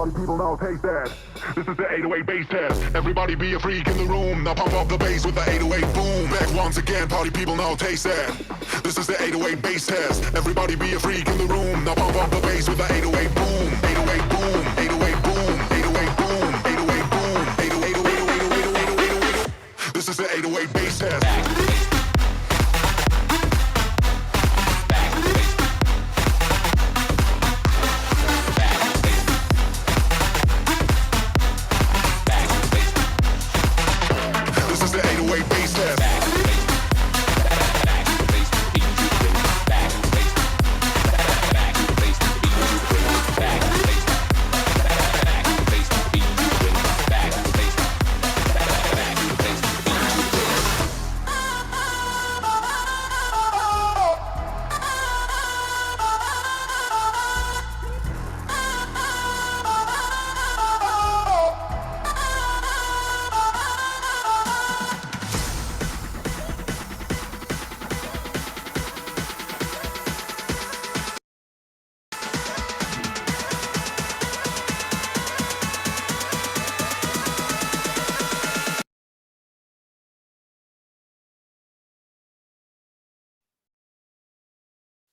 party people now taste that. This is the 808 bass test. Everybody be a freak in the room. Now pump up the bass with the 808 boom. Back once again, party people now taste that. This is the 808 bass test. Everybody be a freak in the room. Now pump up the bass with the 808 boom. 808 boom. 808 boom. 808 boom. 808 boom. 808. This is the 808 bass test.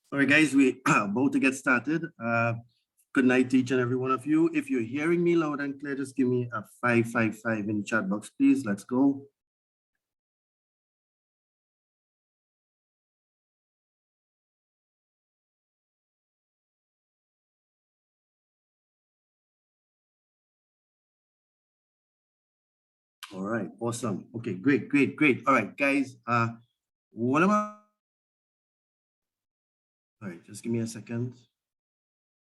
All right, guys, we are about to get started. Good night to each and every one of you. If you're hearing me loud and clear, just give me a 555 in the chat box, please. Let's go. All right, awesome. Okay, great, great, great. All right, guys, what am I? All right, just give me a second.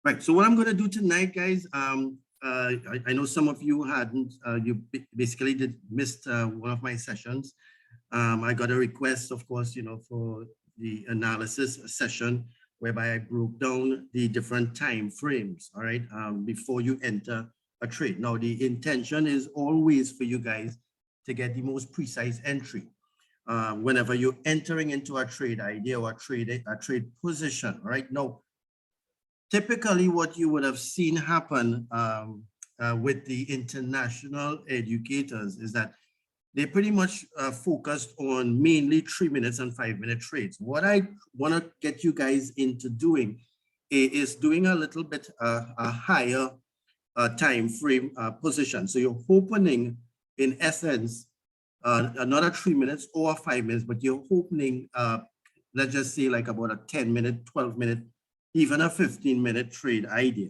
Right, so what I'm going to do tonight, guys, I know some of you hadn't, you basically missed one of my sessions. I got a request, of course, you know, for the analysis session, whereby I broke down the different time frames, all right, before you enter a trade. Now, the intention is always for you guys to get the most precise entry. Whenever you're entering into a trade idea or a trade position, right? Now, typically what you would have seen happen with the international educators is that they pretty much focused on mainly 3 minutes and 5 minute trades. What I want to get you guys into doing is doing a little bit a higher time frame position. So you're opening, in essence, another 3 minutes or 5 minutes, but you're opening, let's just say like about a 10-minute, 12-minute, even a 15-minute trade idea,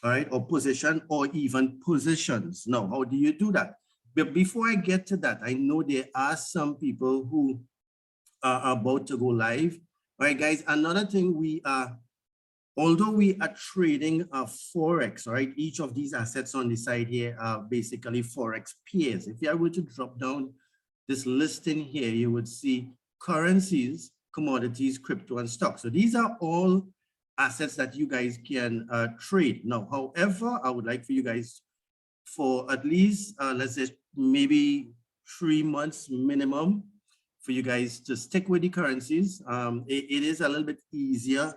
all right, or position, or even positions. Now, how do you do that? But before I get to that, I know there are some people who are about to go live. All right, guys, another thing we are, although we are trading Forex, all right, each of these assets on the side here are basically Forex pairs. If I were to drop down this listing here, you would see currencies, commodities, crypto, and stocks. So these are all assets that you guys can trade. Now, however, I would like for you guys for at least, let's say maybe 3 months minimum for you guys to stick with the currencies. It is a little bit easier.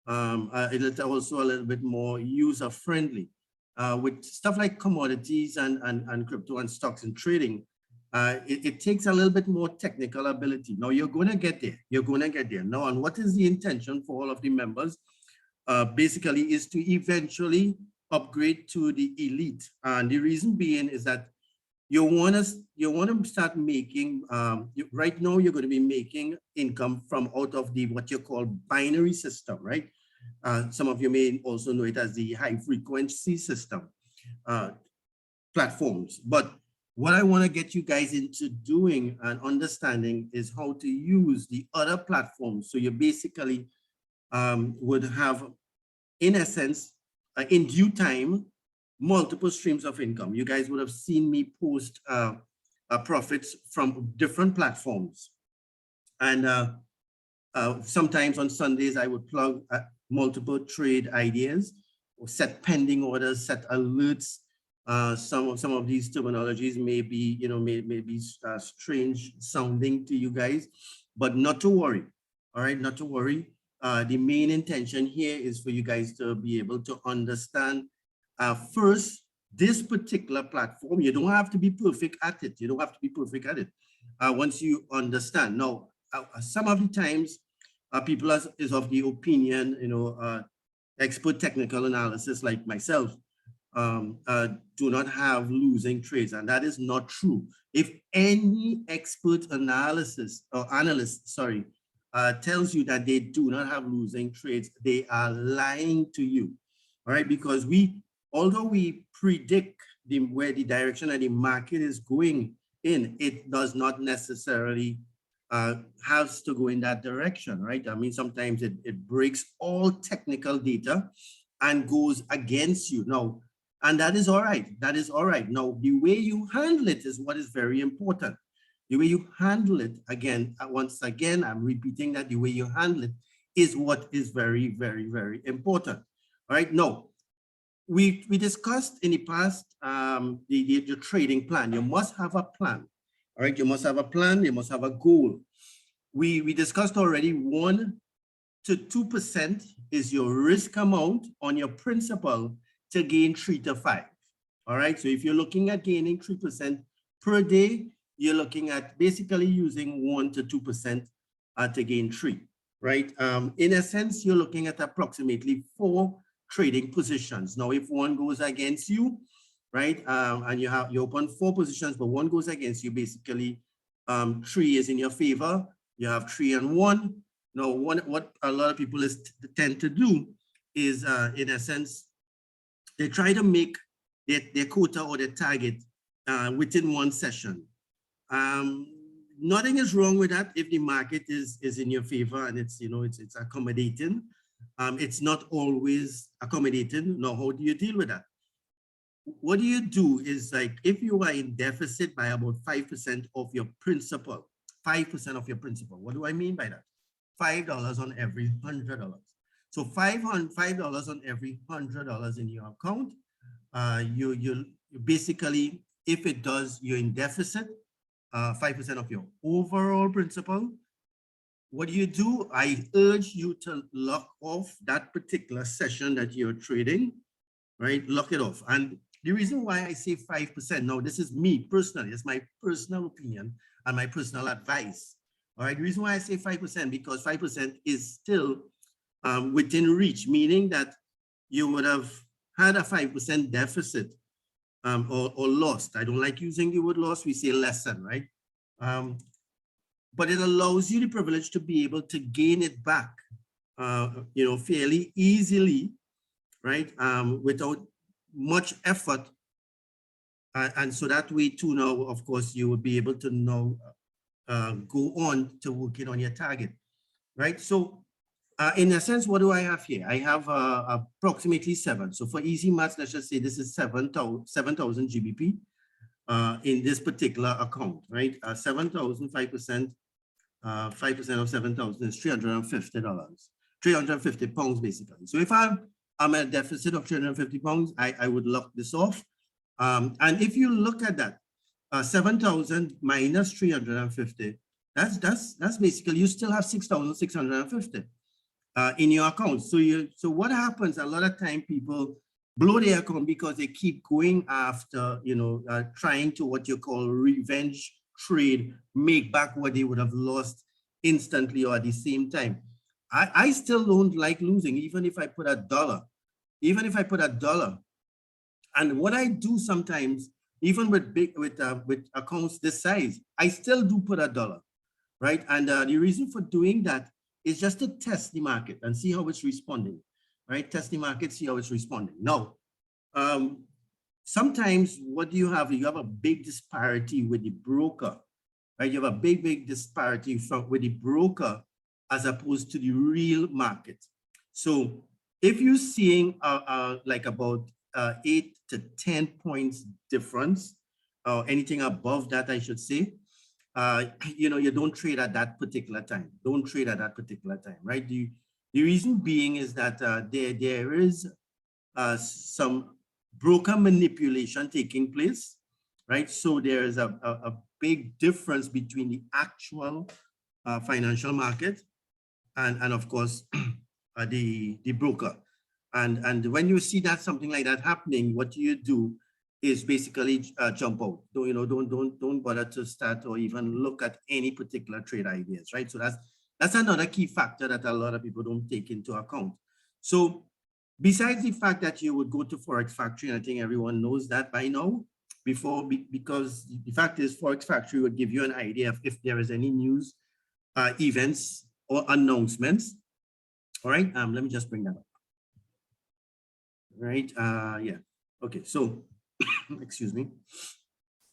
It is also a little bit more user friendly. With stuff like commodities and crypto and stocks and trading, it takes a little bit more technical ability. Now you're going to get there. You're going to get there. Now, and what is the intention for all of the members? Basically is to eventually upgrade to the elite. And the reason being is that you want to start making, right now you're going to be making income from out of the what you call binary system, right? Some of you may also know it as the high frequency system platforms. But what I want to get you guys into doing and understanding is how to use the other platforms. So you basically would have, in essence, in due time, multiple streams of income. You guys would have seen me post profits from different platforms. And sometimes on Sundays, I would plug multiple trade ideas, or set pending orders, set alerts. Some of these terminologies may be, may be strange sounding to you guys, but not to worry. All right, not to worry. The main intention here is for you guys to be able to understand first, this particular platform, you don't have to be perfect at it. You don't have to be perfect at it. Once you understand. Now, some of the times, people is of the opinion, expert technical analysis like myself, do not have losing trades, and that is not true. If any expert analysis or analyst, sorry, tells you that they do not have losing trades, they are lying to you, all right? Because although we predict where the direction of the market is going in, it does not necessarily has to go in that direction, right? I mean, sometimes it breaks all technical data and goes against you. Now, and that is all right. That is all right. Now, the way you handle it is what is very important. The way you handle it, again, once again, I'm repeating that the way you handle it is what is very, very, very important. All right. Now, we discussed in the past the trading plan. You must have a plan. All right. You must have a plan. You must have a goal. We discussed already 1 to 2% is your risk amount on your principal to gain 3 to 5. All right. So if you're looking at gaining 3% per day, you're looking at basically using 1 to 2% to gain 3. Right. In a sense, you're looking at approximately 4 trading positions. Now, if one goes against you, right, and you open 4 positions, but one goes against you, basically 3 is in your favor. You have 3 and 1. Now, what a lot of people tend to do is, in a sense, they try to make their quota or their target within one session. Nothing is wrong with that if the market is in your favor and it's accommodating. It's not always accommodating. Now, how do you deal with that? What do you do is, like, if you are in deficit by about 5% of your principal, 5% of your principal. What do I mean by that? $5 on every $100. So $5 on every $100 in your account. You basically, if it does, you're in deficit, 5% of your overall principal. What do you do? I urge you to lock off that particular session that you're trading, right? Lock it off. And the reason why I say 5%, now this is me personally, it's my personal opinion and my personal advice. All right, the reason why I say 5%, because 5% is still within reach, meaning that you would have had a 5% deficit or lost. I don't like using the word lost, we say lessen, right? But it allows you the privilege to be able to gain it back, fairly easily, right? Without much effort. And so that way too, now, of course, you will be able to now go on to working on your target, right? So in a sense, what do I have here? I have approximately 7. So for easy maths, let's just say this is 7,000 GBP in this particular account, right? 7,000, 5%, 5% of 7,000 is $350, 350 pounds basically. So if I'm at a deficit of 350 pounds, I would lock this off. And if you look at that, 7,000 minus 350, that's basically, you still have 6,650 in your account. So what happens a lot of time, people blow their account because they keep going after, trying to what you call revenge trade, make back what they would have lost instantly or at the same time. I still don't like losing, even if I put $1. And what I do sometimes, even with accounts this size, I still do put $1, right? And the reason for doing that is just to test the market and see how it's responding, right? Test the market, see how it's responding. Now, sometimes what do you have? You have a big disparity with the broker, right? You have a big disparity with the broker as opposed to the real market. So if you're seeing like about 8 to 10 points difference, or anything above that, I should say, you don't trade at that particular time. Don't trade at that particular time, right? The reason being is that there is some broker manipulation taking place, right? So there is a big difference between the actual financial market and of course, the broker. And when you see that something like that happening, what you do is basically jump out. Don't bother to start or even look at any particular trade ideas, right? So that's another key factor that a lot of people don't take into account. So besides the fact that you would go to Forex Factory, and I think everyone knows that by now, because the fact is Forex Factory would give you an idea of if there is any news, events or announcements. All right, let me just bring that up. Right, yeah, okay, so excuse me.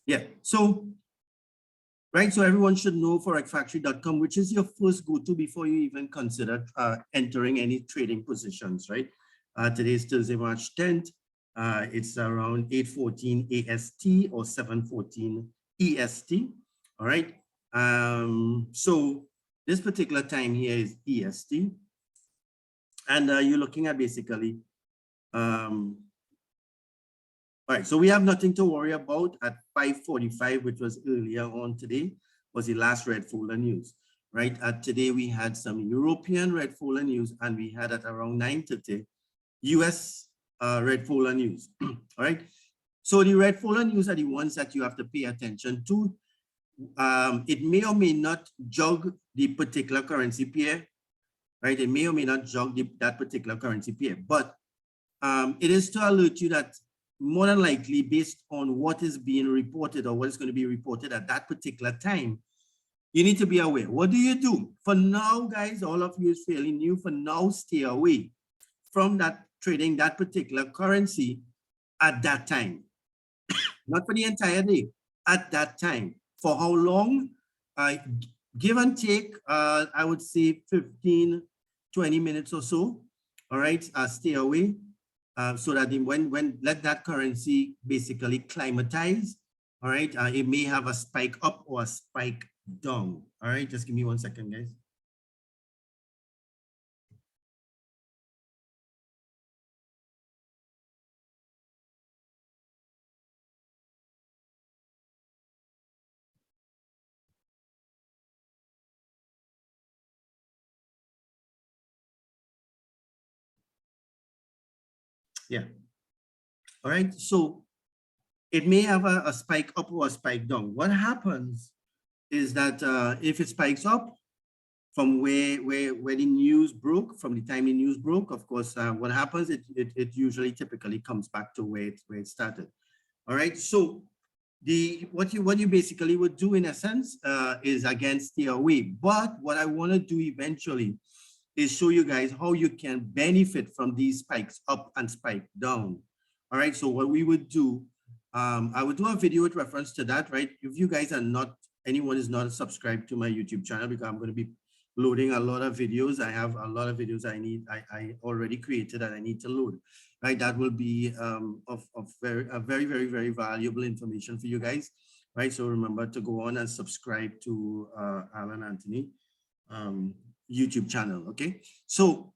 Yeah, so right, so everyone should know forexfactory.com, which is your first go-to before you even consider entering any trading positions, right? Today is Thursday, March 10th. It's around 8:14 AST or 7:14 EST. All right. So this particular time here is EST. And you're looking at basically, all right, so we have nothing to worry about at 5:45, which was earlier on today, was the last red folder news, right? Today we had some European red folder news, and we had at around 9:30 US red folder news. All right. So the red folder news are the ones that you have to pay attention to. It may or may not jog the particular currency pair, right? It may or may not jog that particular currency pair, but it is to alert you that more than likely, based on what is being reported or what is going to be reported at that particular time, you need to be aware. What do you do? For now, guys, all of you is fairly new. For now, stay away from that trading that particular currency at that time. Not for the entire day, at that time. For how long? Give and take, I would say 15, 20 minutes or so. All right, stay away. So that when let that currency basically climatize, all right, it may have a spike up or a spike down. All right, just give me 1 second, guys. Yeah. All right, so it may have a spike up or a spike down. What happens is that if it spikes up from where the news broke, from the time the news broke, of course, what happens, it usually typically comes back to where it started. All right, so what you basically would do in a sense is again stay away. But what I want to do eventually is show you guys how you can benefit from these spikes up and spike down. All right, so what we would do, I would do a video with reference to that, right? If you guys are not, anyone is not subscribed to my YouTube channel, because I'm going to be loading a lot of videos. I have a lot of videos I already created that I need to load, right? That will be of very valuable information for you guys, right? So remember to go on and subscribe to Alan Anthony YouTube channel, okay? So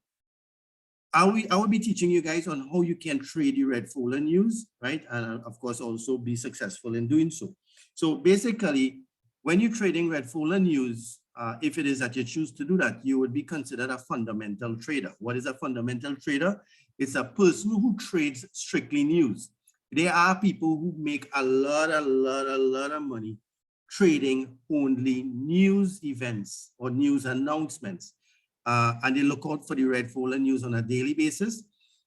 I will be teaching you guys on how you can trade the red folder news, right? And of course, also be successful in doing so. So basically, when you're trading red folder news, if it is that you choose to do that, you would be considered a fundamental trader. What is a fundamental trader? It's a person who trades strictly news. There are people who make a lot of money trading only news events or news announcements. And they look out for the red folder news on a daily basis.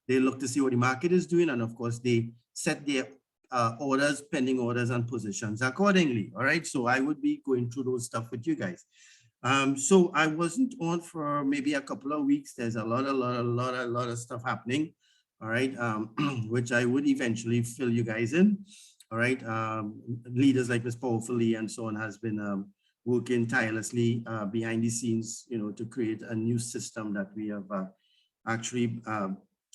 They look to see what the market is doing. And of course, they set their orders, pending orders and positions accordingly. All right. So I would be going through those stuff with you guys. So I wasn't on for maybe a couple of weeks. There's a lot of stuff happening. All right. Which I would eventually fill you guys in. All right. Leaders like Ms. Powerfully and so on has been working tirelessly behind the scenes, to create a new system that we have actually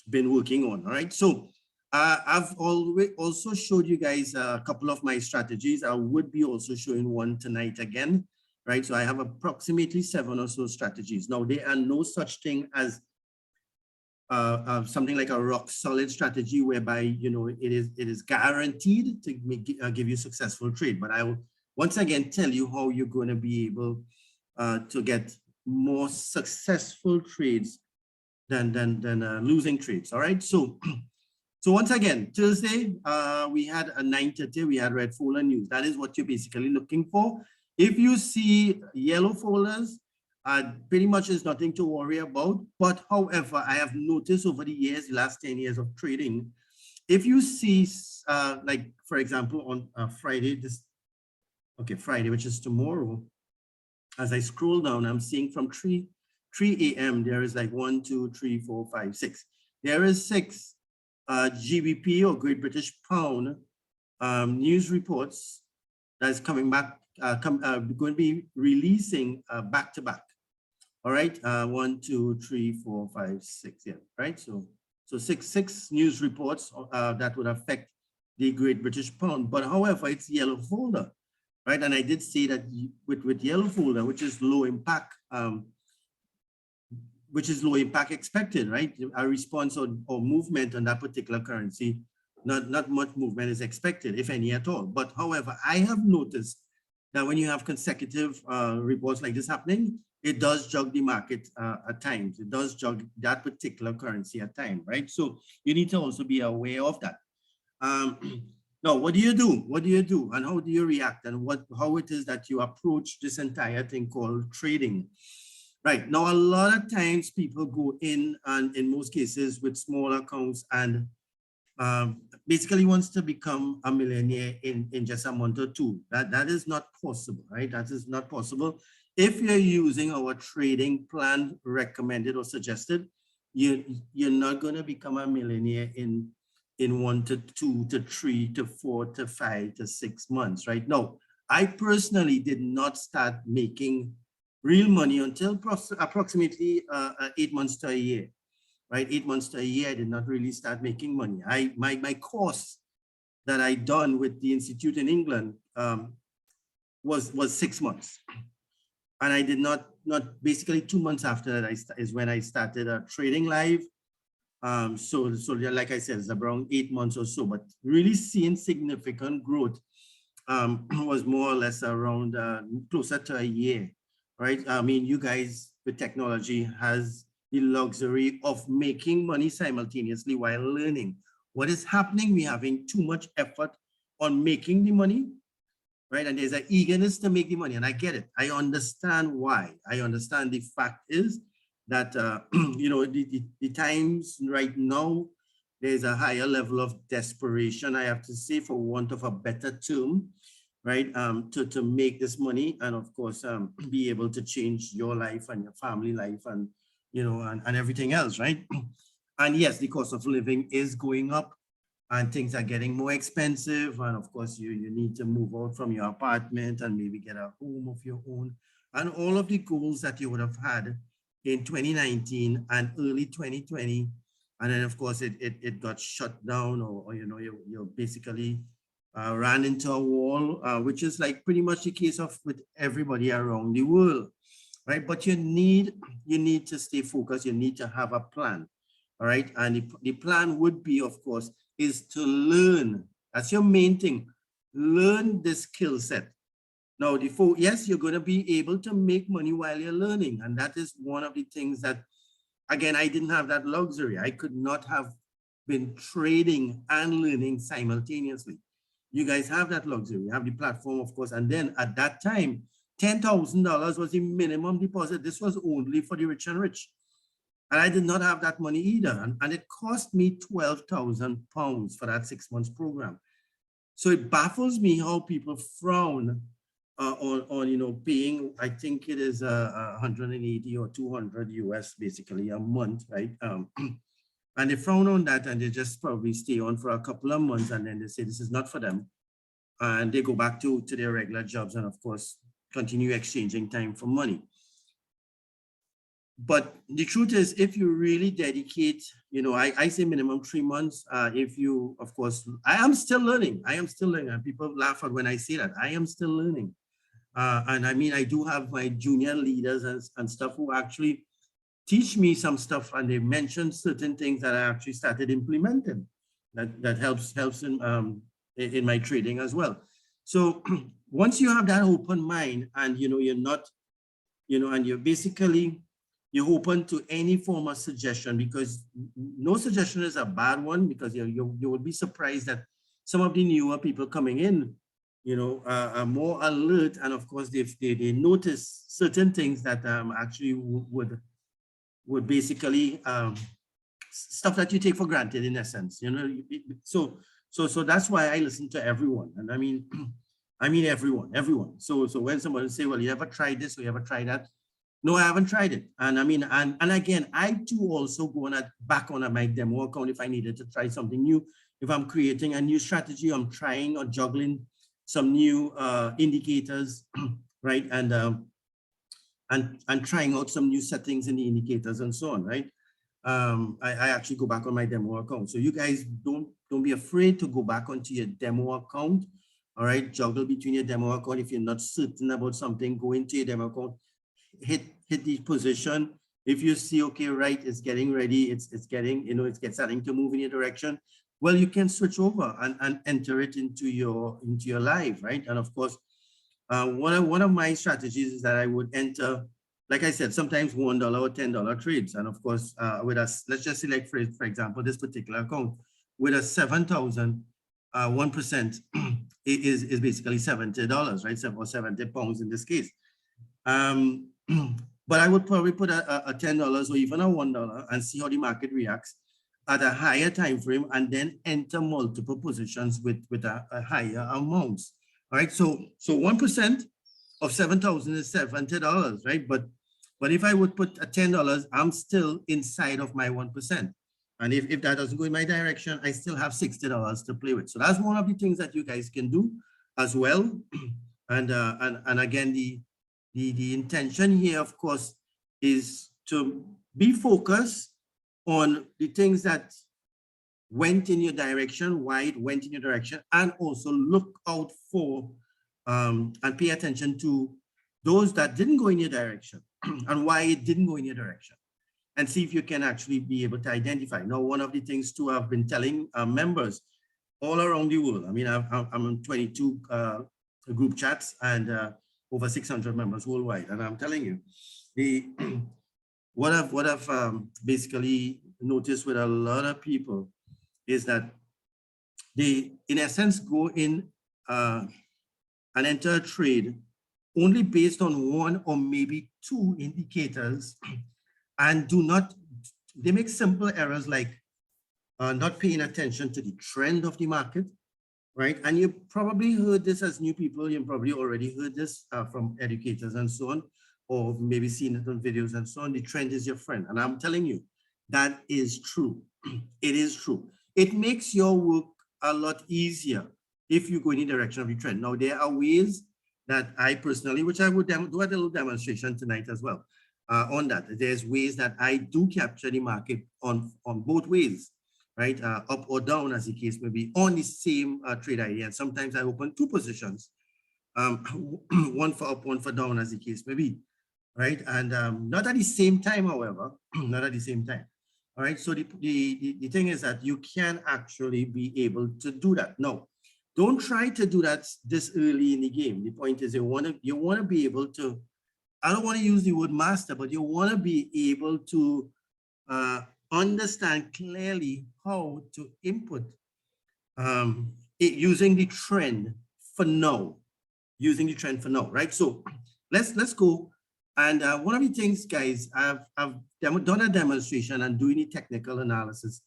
been working on. All right. So I've always also showed you guys a couple of my strategies. I would be also showing one tonight again. Right. So I have approximately 7 or so strategies. Now, there are no such thing as something like a rock solid strategy whereby, it is guaranteed to give you successful trade. But I will once again tell you how you're going to be able to get more successful trades losing trades. All right. So so once again, Thursday, we had a 9:30, we had red folder news. That is what you're basically looking for. If you see yellow folders, pretty much is nothing to worry about. But however, I have noticed over the years, the last 10 years of trading, if you see, like, for example, on Friday, Friday, which is tomorrow, as I scroll down, I'm seeing from 3 a.m., there is like 1, 2, 3, 4, 5, 6. There is 6 GBP or Great British Pound news reports that's coming back, going to be releasing back to back. All right, 1, 2, 3, 4, 5, 6. Yeah, right. So six news reports that would affect the Great British Pound. But however, it's yellow folder, right? And I did say that with yellow folder, which is low impact, expected, right? A response or movement on that particular currency, not much movement is expected, if any at all. But however, I have noticed that when you have consecutive reports like this happening, it does jog the market at times. It does jog that particular currency at times, right? So you need to also be aware of that. Now, what do you do? What do you do? And how do you react? And how it is that you approach this entire thing called trading? Right. Now, a lot of times people go in, and in most cases with small accounts, and basically wants to become a millionaire in just a month or two. That is not possible, right? That is not possible. If you're using our trading plan recommended or suggested, you're not going to become a millionaire in 1 to 2 to 3 to 4 to 5 to 6 months, right? No, I personally did not start making real money until approximately 8 months to a year, right? 8 months to a year, I did not really start making money. My course that I done with the Institute in England was 6 months. And I did not basically 2 months after that is when I started trading live. So like I said, it's around 8 months or so, but really seeing significant growth was more or less around closer to a year, right? I mean, you guys with technology has the luxury of making money simultaneously while learning. What is happening? We're having too much effort on making the money, right? And there's an eagerness to make the money, and I get it. I understand why. I understand. The fact is that, you know, the times right now, there's a higher level of desperation, I have to say, for want of a better term, right? To make this money, and of course, be able to change your life and your family life, and, you know, and everything else, right? And yes, the cost of living is going up, and things are getting more expensive. And of course, you need to move out from your apartment and maybe get a home of your own. And all of the goals that you would have had in 2019 and early 2020. And then of course, it got shut down, or you know, you basically ran into a wall, which is like pretty much the case of with everybody around the world, right? But you need to stay focused. You need to have a plan, all right? And the plan would be, of course, is to learn. That's your main thing. Learn the skill set. Now, yes, you're going to be able to make money while you're learning. And that is one of the things that, again, I didn't have that luxury. I could not have been trading and learning simultaneously. You guys have that luxury. You have the platform, of course. And then at that time, $10,000 was the minimum deposit. This was only for the rich and rich. And I did not have that money either. And it cost me £12,000 for that 6 months program. So it baffles me how people frown on you know, paying, I think it is 180 or 200 US basically a month, right? And they frown on that, and they just probably stay on for a couple of months, and then they say this is not for them. And they go back to their regular jobs, and of course, continue exchanging time for money. But the truth is, if you really dedicate, you know, I say minimum 3 months. If you, of course, I am still learning. I am still learning. And people laugh at when I say that. I am still learning. And I mean, I do have my junior leaders and stuff who actually teach me some stuff, and they mention certain things that I actually started implementing. That helps in my trading as well. So once you have that open mind, and you know, you're not, you know, and you're basically you're open to any form of suggestion, because no suggestion is a bad one, because you will be surprised that some of the newer people coming in, are more alert, and of course they notice certain things that actually would basically stuff that you take for granted in essence, so that's why I listen to everyone, and I mean everyone. So when someone say, well, you ever tried this or you ever tried that? No, I haven't tried it. And I mean, and again, I too also go back on my demo account if I needed to try something new. If I'm creating a new strategy, I'm trying or juggling some new indicators, right? And trying out some new settings in the indicators and so on, right? I actually go back on my demo account. So you guys don't be afraid to go back onto your demo account. All right, juggle between your demo account. If you're not certain about something, go into your demo account, hit the position. If you see, okay, right, it's getting ready, it's getting, it's starting to move in your direction, well, you can switch over and enter it into your live, right? And of course, one of my strategies is that I would enter, like I said, sometimes $1 or $10 trades. And of course, with us, let's just select, for example, this particular account with a 7,000, 1% is basically $70, right? Or 70 pounds in this case. But I would probably put a $10 or even a $1 and see how the market reacts at a higher time frame, and then enter multiple positions with a higher amounts. All right, so 1% of 7,000 is $70, right? But if I would put a $10, I'm still inside of my 1%. And if that doesn't go in my direction, I still have $60 to play with. So that's one of the things that you guys can do as well. And again, the intention here, of course, is to be focused on the things that went in your direction, why it went in your direction, and also look out for and pay attention to those that didn't go in your direction and why it didn't go in your direction, and see if you can actually be able to identify. Now, one of the things too I've been telling members all around the world, I mean, I'm on 22 group chats and over 600 members worldwide, and I'm telling you, what I've basically noticed with a lot of people is that they, in essence, go in and enter a trade only based on one or maybe two indicators, and they make simple errors like not paying attention to the trend of the market, right? And you probably heard this as new people, you probably already heard this from educators and so on, or maybe seen it on videos and so on. The trend is your friend. And I'm telling you, that is true. It is true. It makes your work a lot easier if you go in the direction of the trend. Now, there are ways that I personally, which I would do a little demonstration tonight as well on that. There's ways that I do capture the market on both ways, right? Up or down, as the case may be, on the same trade idea. And sometimes I open two positions, one for up, one for down, as the case may be, right? And not at the same time, however, not at the same time. All right, so the thing is that you can actually be able to do that. No, don't try to do that this early in the game. The point is you want to be able to, I don't want to use the word master, but you want to be able to understand clearly how to input using the trend for now, right? So let's go. And one of the things, guys, I've done a demonstration and doing the technical analysis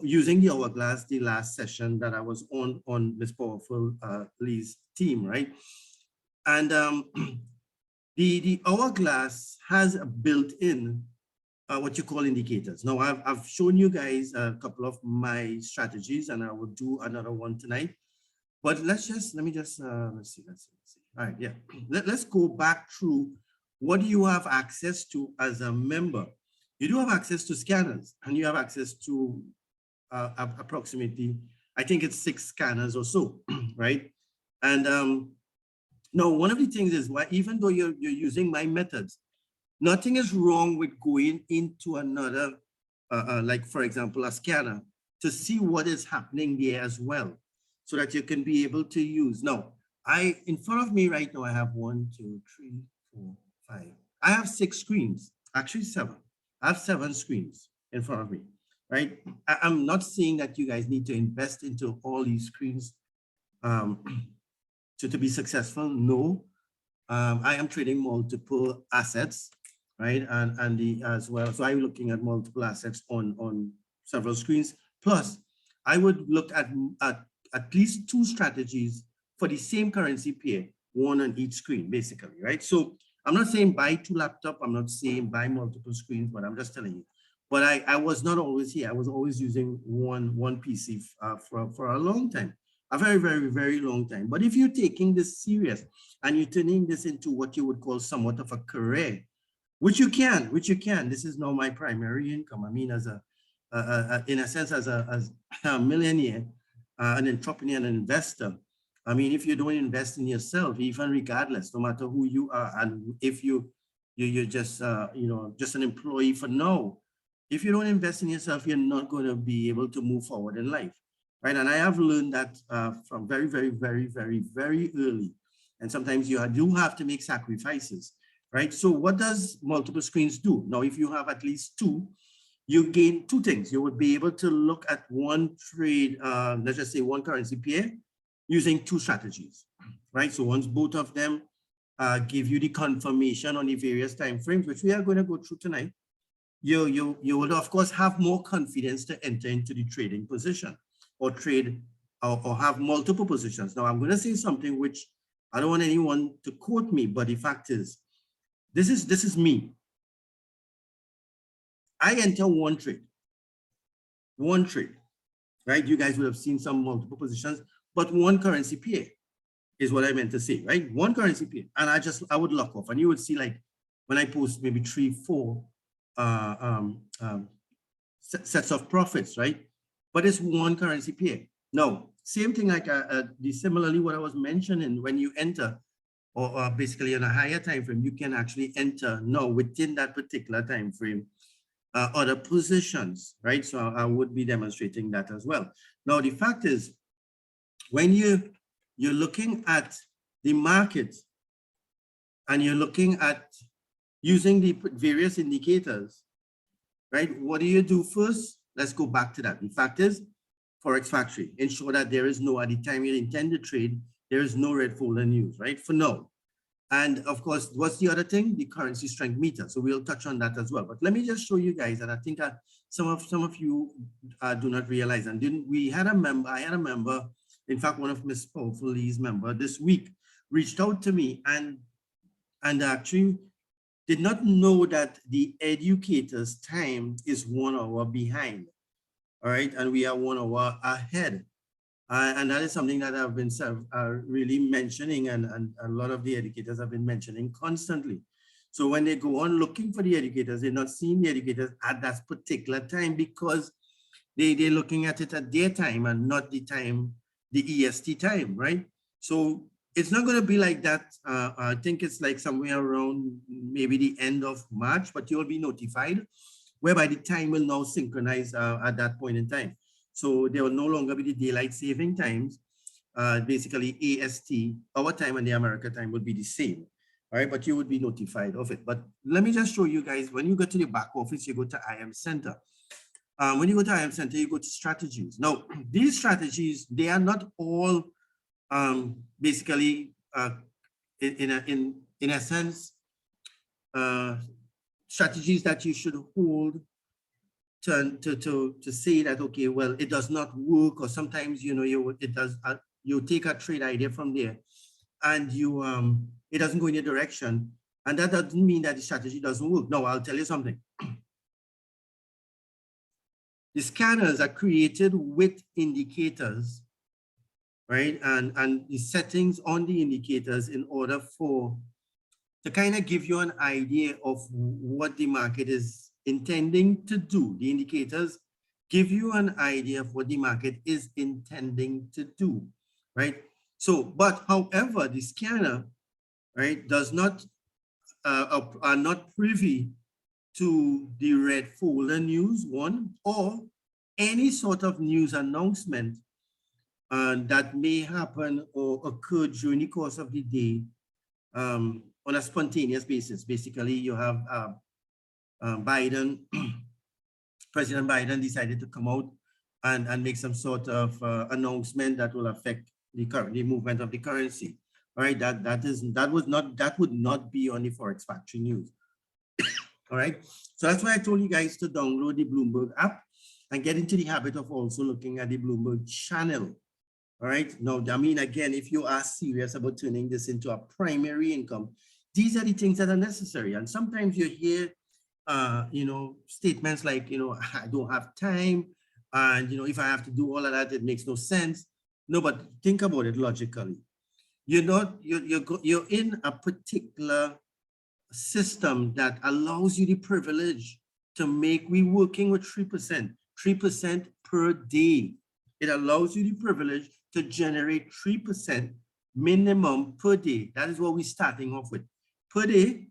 using the hourglass, the last session that I was on Miss Powerful Lee's team, right? And the hourglass has a built-in what you call indicators. Now, I've shown you guys a couple of my strategies, and I will do another one tonight. But let's see. All right, yeah. Let's go back through what do you have access to as a member. You do have access to scanners, and you have access to approximately, I think it's 6 scanners or so, right? And now, one of the things is why, even though you're using my methods, nothing is wrong with going into another, like for example, a scanner, to see what is happening there as well, so that you can be able to use. Now, in front of me right now, I have 1, 2, 3, 4, 5. I have 6 screens. actually 7. I have 7 screens in front of me, right? I'm not saying that you guys need to invest into all these screens to be successful. No, I am trading multiple assets, right? And the as well. So I'm looking at multiple assets on several screens. Plus, I would look at least 2 strategies for the same currency pair, one on each screen, basically, right? So I'm not saying buy 2 laptops. I'm not saying buy multiple screens, but I'm just telling you. But I was not always here. I was always using one PC for a long time, a very, very, very long time. But if you're taking this serious and you're turning this into what you would call somewhat of a career, which you can, this is now my primary income. I mean, as in a sense, as a millionaire, an entrepreneur, and an investor. I mean, if you don't invest in yourself, even regardless, no matter who you are, and if you're just just an employee for now, if you don't invest in yourself, you're not going to be able to move forward in life, right? And I have learned that from very, very, very, very, very early. And sometimes you do have to make sacrifices, right? So what does multiple screens do? Now, if you have at least 2, you gain 2 things. You would be able to look at one trade, let's just say one currency pair, using 2 strategies, right? So once both of them give you the confirmation on the various time frames, which we are going to go through tonight, you would of course have more confidence to enter into the trading position or trade or have multiple positions. Now I'm going to say something which I don't want anyone to quote me, but the fact is, this is me. I enter one trade, right? You guys would have seen some multiple positions, but one currency pair is what I meant to say, right? One currency pair, and I would lock off, and you would see like when I post maybe 3, 4 sets of profits, right? But it's one currency pair. No, same thing like similarly what I was mentioning, when you enter or basically on a higher time frame, you can actually enter now within that particular time frame other positions, right? So I would be demonstrating that as well. Now the fact is, when you're looking at the market and you're looking at using the various indicators, right? What do you do first? Let's go back to that. The fact is, Forex Factory, ensure that there is no, at the time you intend to trade, there is no red folder news, right? For now. And of course, what's the other thing? The currency strength meter. So we'll touch on that as well. But let me just show you guys, and I think some of you do not realize. And I had a member, in fact, one of Ms. Powerful Lee's member this week reached out to me and actually did not know that the educator's time is 1 hour behind, all right? And we are 1 hour ahead. And that is something that I've been really mentioning, and a lot of the educators have been mentioning constantly. So when they go on looking for the educators, they're not seeing the educators at that particular time because they're looking at it at their time and not the time, the EST time, right? So it's not going to be like that. I think it's like somewhere around maybe the end of March, but you'll be notified, whereby the time will now synchronize at that point in time. So there will no longer be the daylight saving times. Basically, AST, our time and the America time would be the same, all right? But you would be notified of it. But let me just show you guys, when you go to the back office, you go to IM Center. When you go to IM Center, you go to strategies. Now, these strategies, they are not all basically, in a sense, strategies that you should hold to say that, okay, well, it does not work, or sometimes, you take a trade idea from there and it doesn't go in your direction, and that doesn't mean that the strategy doesn't work. No, I'll tell you something. The scanners are created with indicators, right? And the settings on the indicators in order to kind of give you an idea of what the market is intending to do. The indicators give you an idea of what the market is intending to do, right? So, but however, the scanner, right, are not privy to the red folder news, one, or any sort of news announcement that may happen or occur during the course of the day on a spontaneous basis. Basically, you have Biden, President Biden decided to come out and make some sort of announcement that will affect the movement of the currency. All right, that would not be on the Forex Factory News. All right, so that's why I told you guys to download the Bloomberg app and get into the habit of also looking at the Bloomberg channel. All right, now, I mean, again, if you are serious about turning this into a primary income, these are the things that are necessary. And sometimes you hear, you know, statements like, you know, I don't have time. And, you know, if I have to do all of that, it makes no sense. No, but think about it logically. You're in a particular system that allows you the privilege to make, we working with 3% per day. It allows you the privilege to generate 3% minimum per day. That is what we're starting off with. Per day,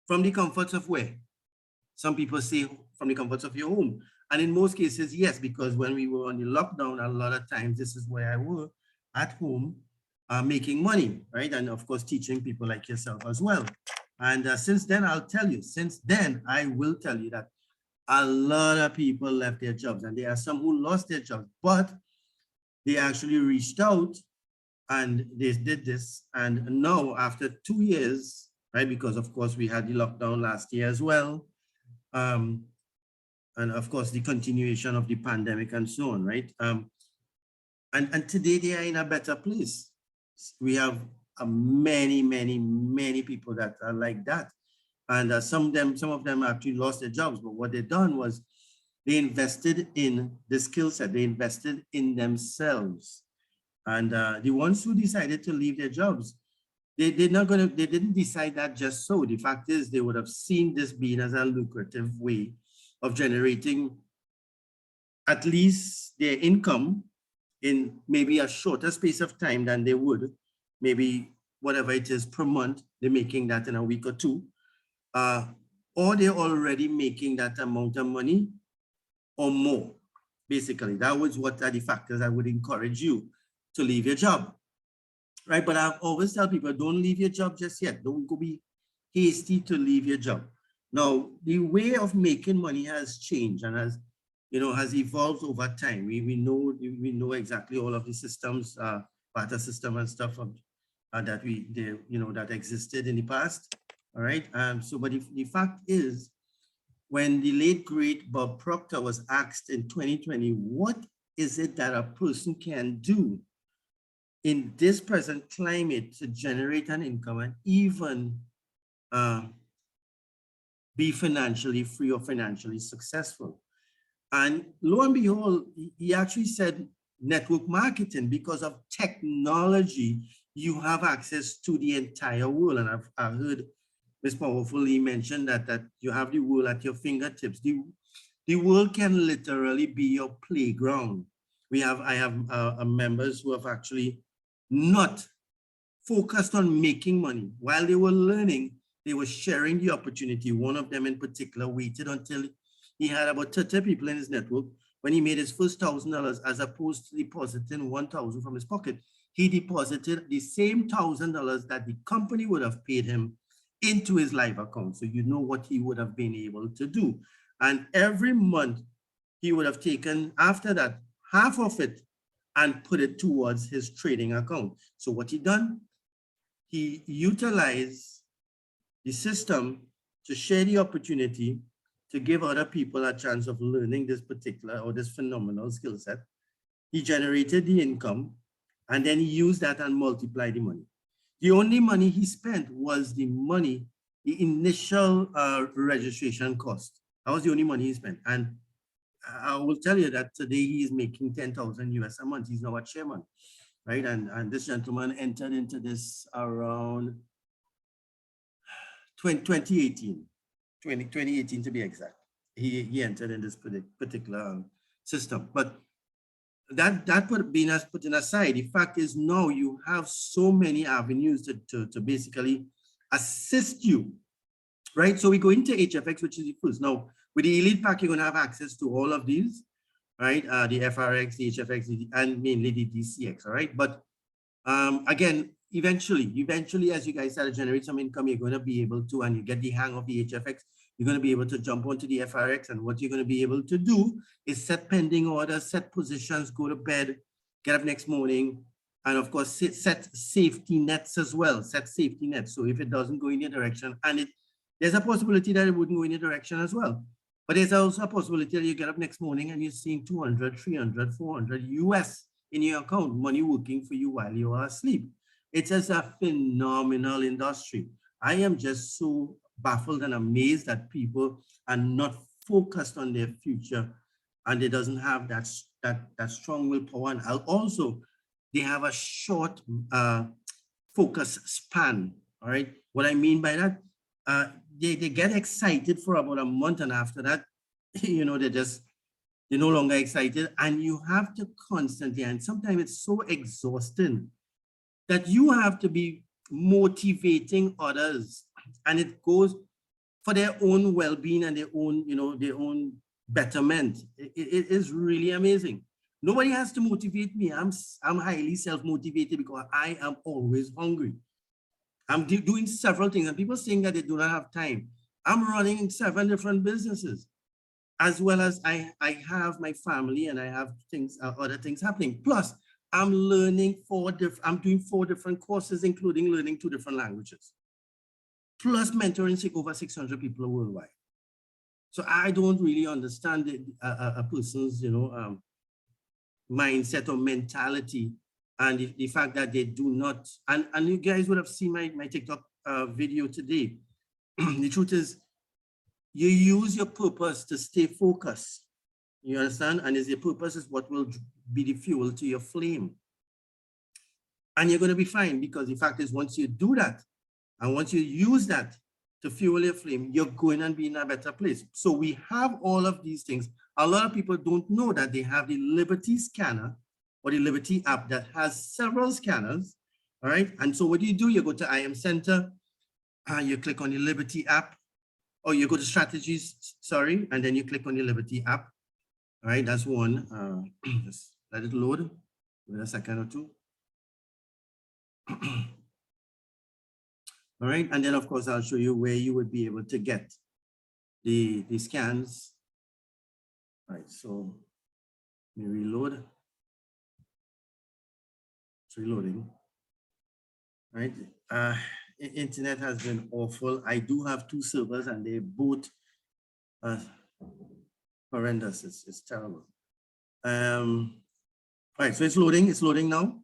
from the comforts of where? Some people say from the comforts of your home. And in most cases, yes, because when we were on the lockdown, a lot of times this is where I work at home, making money, right? And of course, teaching people like yourself as well. And since then, I will tell you that a lot of people left their jobs, and there are some who lost their jobs, but they actually reached out and they did this. And now after 2 years, right, because of course we had the lockdown last year as well, and of course the continuation of the pandemic and so on, right? And today they are in a better place. We have many people that are like that. And some of them actually lost their jobs, but what they done was they invested in the skill set, they invested in themselves. And the ones who decided to leave their jobs, they didn't decide that just so. The fact is they would have seen this being as a lucrative way of generating at least their income in maybe a shorter space of time than they would, maybe whatever it is per month, they're making that in a week or two, or they're already making that amount of money or more. Basically, that was what are the factors I would encourage you to leave your job, right? But I always tell people, don't leave your job just yet. Don't go be hasty to leave your job. Now, the way of making money has changed and has evolved over time. We know exactly all of the systems, barter system and stuff that existed in the past. All right. But the fact is, when the late great Bob Proctor was asked in 2020, what is it that a person can do in this present climate to generate an income and even be financially free or financially successful? And lo and behold, he actually said network marketing. Because of technology, you have access to the entire world. And I've heard Ms. Powerfully mention that you have the world at your fingertips. The world can literally be your playground. I have members who have actually not focused on making money. While they were learning, they were sharing the opportunity. One of them in particular waited until he had about 30 people in his network. When he made his first $1,000, as opposed to depositing $1,000 from his pocket, he deposited the same $1,000 that the company would have paid him into his live account. So you know what he would have been able to do. And every month he would have taken, after that, half of it and put it towards his trading account. So what he done, he utilized the system to share the opportunity, to give other people a chance of learning this particular or this phenomenal skill set. He generated the income, and then he used that and multiplied the money. The only money he spent was the initial registration cost. That was the only money he spent. And I will tell you that today he is making 10,000 US a month. He's now a chairman, right? And this gentleman entered into this around 2018 to be exact. He entered in this particular system. But that putting aside, the fact is now you have so many avenues to basically assist you, right? So we go into HFX, which is the first. Now, with the Elite Pack, you're going to have access to all of these, right? The FRX, the HFX, and mainly the DCX, all right? But again, eventually, as you guys start to generate some income, you're going to be able to, and you get the hang of the HFX, You're going to be able to jump onto the FRX, and what you're going to be able to do is set pending orders, set positions, go to bed, get up next morning, and of course, set safety nets as well, set safety nets. So if it doesn't go in your direction, and there's a possibility that it wouldn't go in your direction as well. But there's also a possibility that you get up next morning and you're seeing 200, 300, 400 US in your account, money working for you while you are asleep. It's just a phenomenal industry. I am just so baffled and amazed that people are not focused on their future, and they doesn't have that strong willpower. And also, they have a short focus span. All right. What I mean by that, they get excited for about a month, and after that, you know, they're no longer excited. And you have to constantly, and sometimes it's so exhausting that you have to be motivating others, and it goes for their own well-being and their own, you know, their own betterment. It is really amazing. Nobody has to motivate me. I'm highly self-motivated because I am always hungry. I'm doing several things, and people saying that they do not have time. I'm running 7 different businesses, as well as I have my family, and I have things, other things happening. Plus, I'm learning I'm doing 4 different courses, including learning 2 different languages, plus mentoring over 600 people worldwide. So I don't really understand a person's, you know, mindset or mentality, and the fact that they do not, and you guys would have seen my TikTok video today. The truth is, you use your purpose to stay focused. You understand? And your purpose is what will be the fuel to your flame. And you're going to be fine, because the fact is, once you do that, and once you use that to fuel your flame, you're going to be in a better place. So we have all of these things. A lot of people don't know that they have the Liberty scanner or the Liberty app that has several scanners. All right. And so what do? You go to IM Center, and you click on the Liberty app, or you go to strategies, sorry, and then you click on the Liberty app. All right, that's one. Just let it load. Wait a second or two. All right, and then of course I'll show you where you would be able to get the scans. All right, so let me reload. It's reloading. All right, internet has been awful. I do have 2 servers, and they both horrendous. It's terrible. All right, so it's loading now.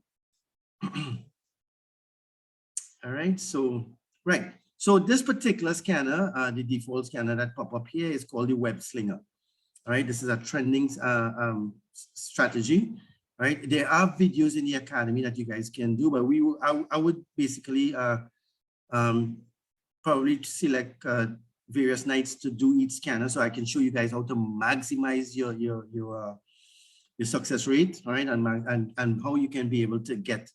All right, so right. So this particular scanner, the default scanner that pop up here, is called the Web Slinger. All right, this is a trending strategy. Right, there are videos in the academy that you guys can do, but I would basically probably select various nights to do each scanner, so I can show you guys how to maximize your success rate. All right, and how you can be able to get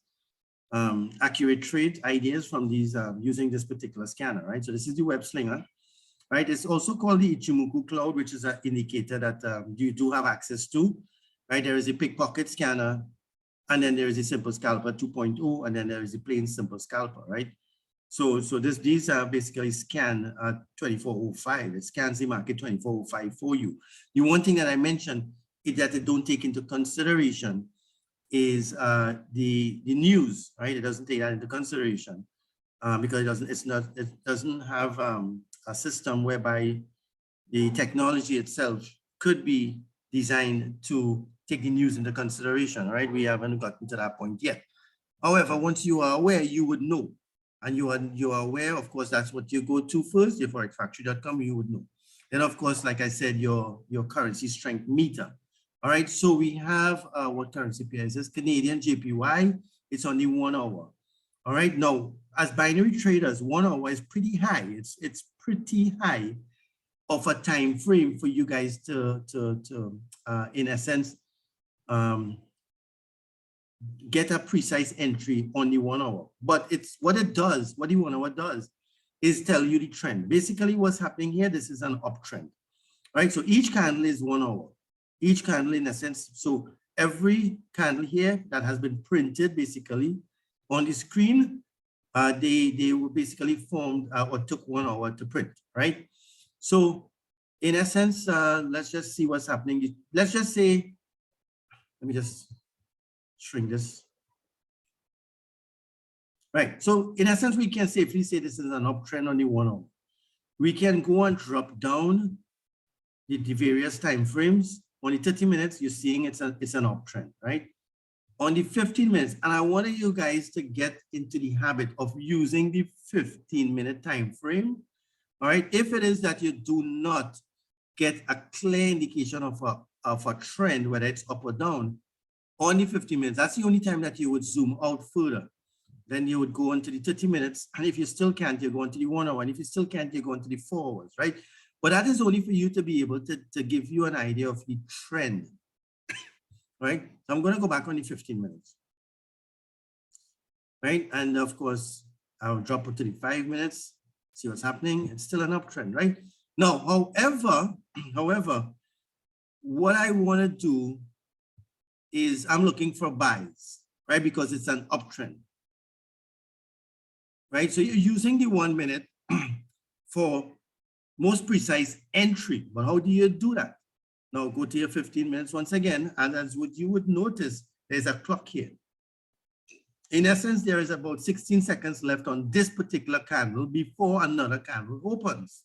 accurate trade ideas from these using this particular scanner. Right, so this is the Web Slinger. Right, it's also called the Ichimoku Cloud, which is an indicator that you do have access to. Right, there is a pickpocket scanner, and then there is a simple scalper 2.0, and then there is a plain simple scalper. Right, so these are basically scan 2405. It scans the market 2405 for you. The one thing that I mentioned is that it don't take into consideration is the news. Right, it doesn't take that into consideration because it doesn't have a system whereby the technology itself could be designed to take the news into consideration. Right, we haven't gotten to that point yet. However, once you are aware, you would know, and you are aware. Of course, that's what you go to first. Your forexfactory.com, you would know. Then, of course, like I said, your currency strength meter. All right, so we have what currency pair is this? Canadian JPY. It's on the 1 hour. All right, now as binary traders, 1 hour is pretty high. It's pretty high of a time frame for you guys to in a sense, get a precise entry on the 1 hour. But it's what the 1 hour does is tell you the trend. Basically, what's happening here, this is an uptrend, right? So each candle is 1 hour. Each candle, in a sense, so every candle here that has been printed basically on the screen, they were basically formed or took 1 hour to print, right? So in essence, let's just see what's happening. Let's just say, let me just shrink this. Right. So in essence, we can safely say this is an uptrend on the 1 hour. We can go and drop down the various time frames. On the 30 minutes, you're seeing it's an uptrend, right? On the 15 minutes, and I wanted you guys to get into the habit of using the 15-minute time frame. All right. If it is that you do not get a clear indication of a trend, whether it's up or down, on the 15 minutes, that's the only time that you would zoom out further. Then you would go into the 30 minutes. And if you still can't, you go into the 1 hour. And if you still can't, you go into the 4 hours, right? But that is only for you to be able to give you an idea of the trend, right? So I'm going to go back on the 15 minutes, right? And of course, I'll drop it to the 5 minutes, see what's happening. It's still an uptrend, right? Now, however, what I want to do is I'm looking for buys, right? Because it's an uptrend, right? So you're using the 1 minute for most precise entry, but how do you do that? Now go to your 15 minutes once again, and as what you would notice, there's a clock here. In essence, there is about 16 seconds left on this particular candle before another candle opens,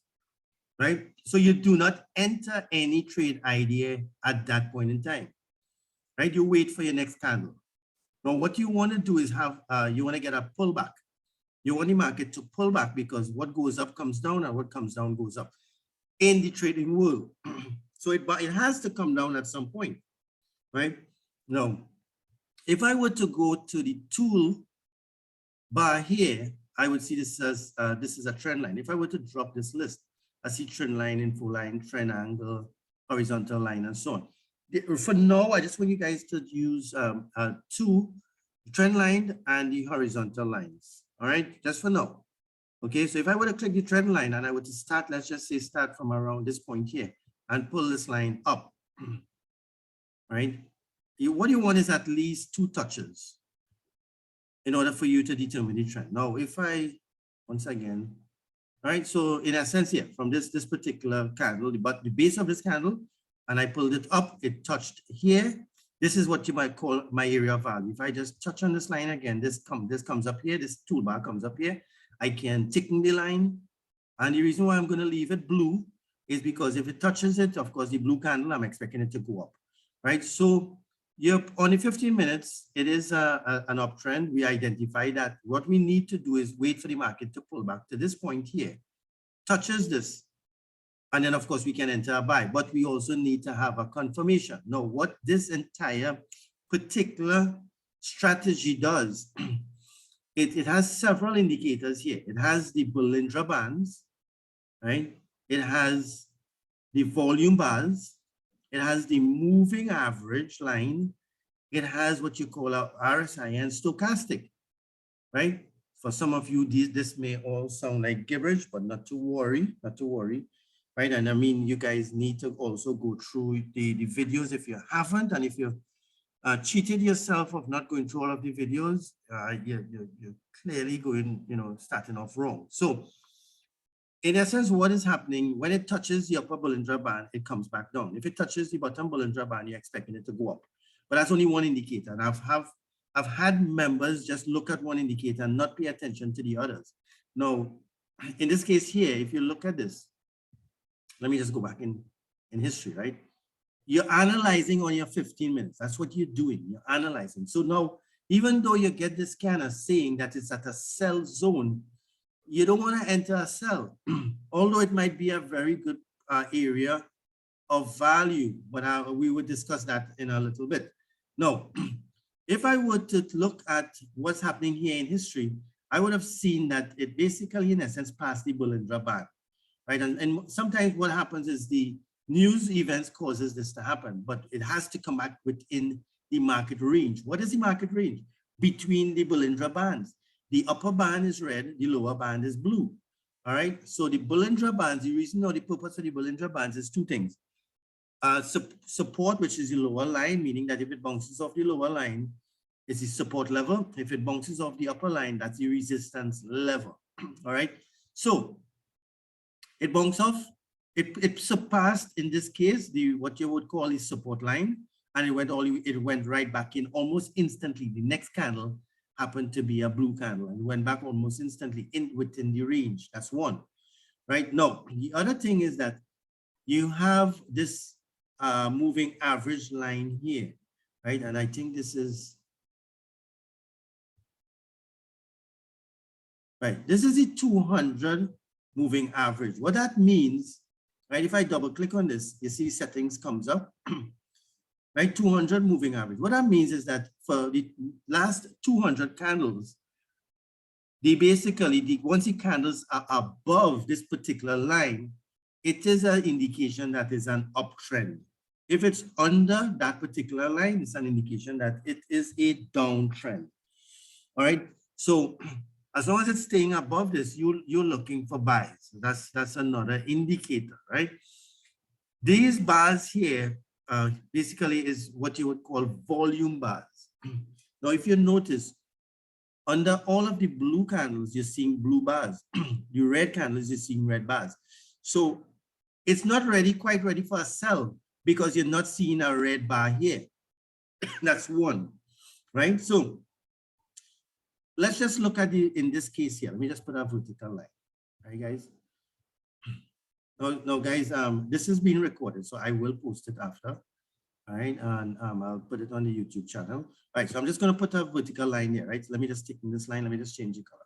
right? So you do not enter any trade idea at that point in time, right? You wait for your next candle. Now, what you want to do is have, you want to get a pullback. You want the market to pull back because what goes up comes down and what comes down goes up in the trading world. So it has to come down at some point, right? Now, if I were to go to the tool bar here, I would see this as, this is a trend line. If I were to drop this list, I see trend line, info line, trend angle, horizontal line, and so on. For now, I just want you guys to use two, trend line and the horizontal lines. All right, just for now. Okay, so if I were to click the trend line and I were to start, let's just say start from around this point here and pull this line up, right? What you want is at least 2 touches in order for you to determine the trend. Now, if I, once again, all right, so in a sense here, from this particular candle, but the base of this candle, and I pulled it up, it touched here. This is what you might call my area of value. If I just touch on this line again, this comes up here, this toolbar comes up here. I can ticken the line. And the reason why I'm going to leave it blue is because if it touches it, of course, the blue candle, I'm expecting it to go up, right? So you're on the 15 minutes, it is an uptrend. We identify that what we need to do is wait for the market to pull back to this point here, touches this. And then, of course, we can enter a buy, but we also need to have a confirmation. Now, what this entire particular strategy does, it has several indicators here. It has the Bollinger Bands, right? It has the volume bars. It has the moving average line. It has what you call a RSI and stochastic, right? For some of you, this may all sound like gibberish, but not to worry, right? And I mean, you guys need to also go through the videos if you haven't, and if you've cheated yourself of not going through all of the videos, you're clearly going, starting off wrong. So in essence, what is happening when it touches the upper Bollinger Band, it comes back down. If it touches the bottom Bollinger Band, you're expecting it to go up. But that's only one indicator. And I've had members just look at one indicator and not pay attention to the others. Now, in this case here, if you look at this, let me just go back in history, right? You're analyzing on your 15 minutes. That's what you're doing. You're analyzing. So now, even though you get this scanner saying that it's at a sell zone, you don't want to enter a sell, although it might be a very good area of value, but we will discuss that in a little bit. Now, if I were to look at what's happening here in history, I would have seen that it basically, in essence, passed the Bollinger Band, right? And sometimes what happens is the news events causes this to happen, but it has to come back within the market range. What is the market range? Between the Bollinger Bands. The upper band is red, the lower band is blue. All right, so the Bollinger Bands, the reason or the purpose of the Bollinger Bands is 2 things. Support, which is the lower line, meaning that if it bounces off the lower line, it's the support level. If it bounces off the upper line, that's the resistance level. All right, so it bounced off, it surpassed in this case what you would call a support line, and it went right back in almost instantly. The next candle happened to be a blue candle and went back almost instantly within the range. That's one, right? No, the other thing is that you have this moving average line here, right? And I think this is right. This is the 200 moving average. What that means, right? If I double click on this, you see settings comes up, right? 200 moving average. What that means is that for the last 200 candles, they basically, once the candles are above this particular line, it is an indication that is an uptrend. If it's under that particular line, it's an indication that it is a downtrend. All right. So as long as it's staying above this, you're looking for buys. That's another indicator, right? These bars here basically is what you would call volume bars. Now, if you notice, under all of the blue candles, you're seeing blue bars. The red candles, you're seeing red bars. So it's not quite ready for a sell because you're not seeing a red bar here. That's one, right? So let's just look at in this case here. Let me just put a vertical line, right, guys? No, guys, this is being recorded, so I will post it after. All right, and I'll put it on the YouTube channel. All right, so I'm just going to put a vertical line here, right? So let me just stick in this line. Let me just change the color.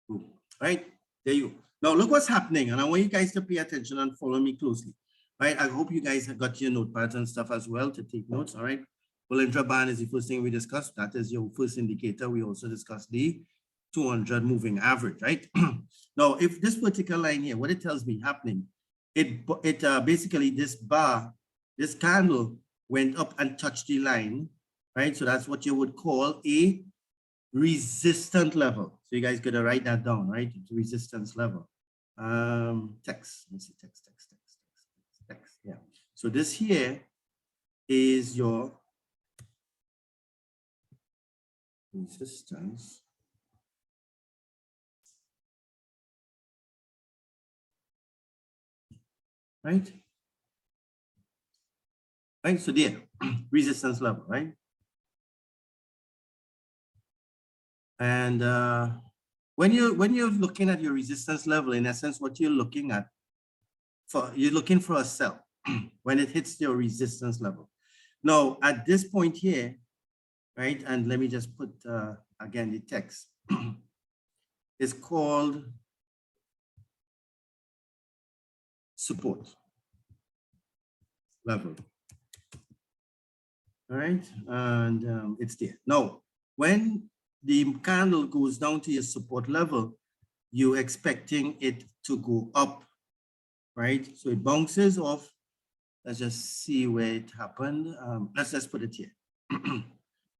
Boom. All right, there you go. Now look what's happening, and I want you guys to pay attention and follow me closely. All right, I hope you guys have got your notepads and stuff as well to take notes. All right, Bollinger Band is the first thing we discussed. That is your first indicator. We also discussed the 200 moving average, right? Now, if this particular line here, what it tells me happening, basically this bar, this candle went up and touched the line, right? So that's what you would call a resistant level. So you guys got to write that down, right? It's resistance level. Text, let's see, text. Yeah. So this here is your resistance. Right? Right, so there, resistance level, right? And when you're looking at your resistance level, in essence, what you're looking at, you're looking for a sell when it hits your resistance level. Now, at this point here, right, and let me just put, again, the text. It's called support level. All right, and it's there. Now, when the candle goes down to your support level, you're expecting it to go up, right? So it bounces off. Let's just see where it happened. Let's just put it here,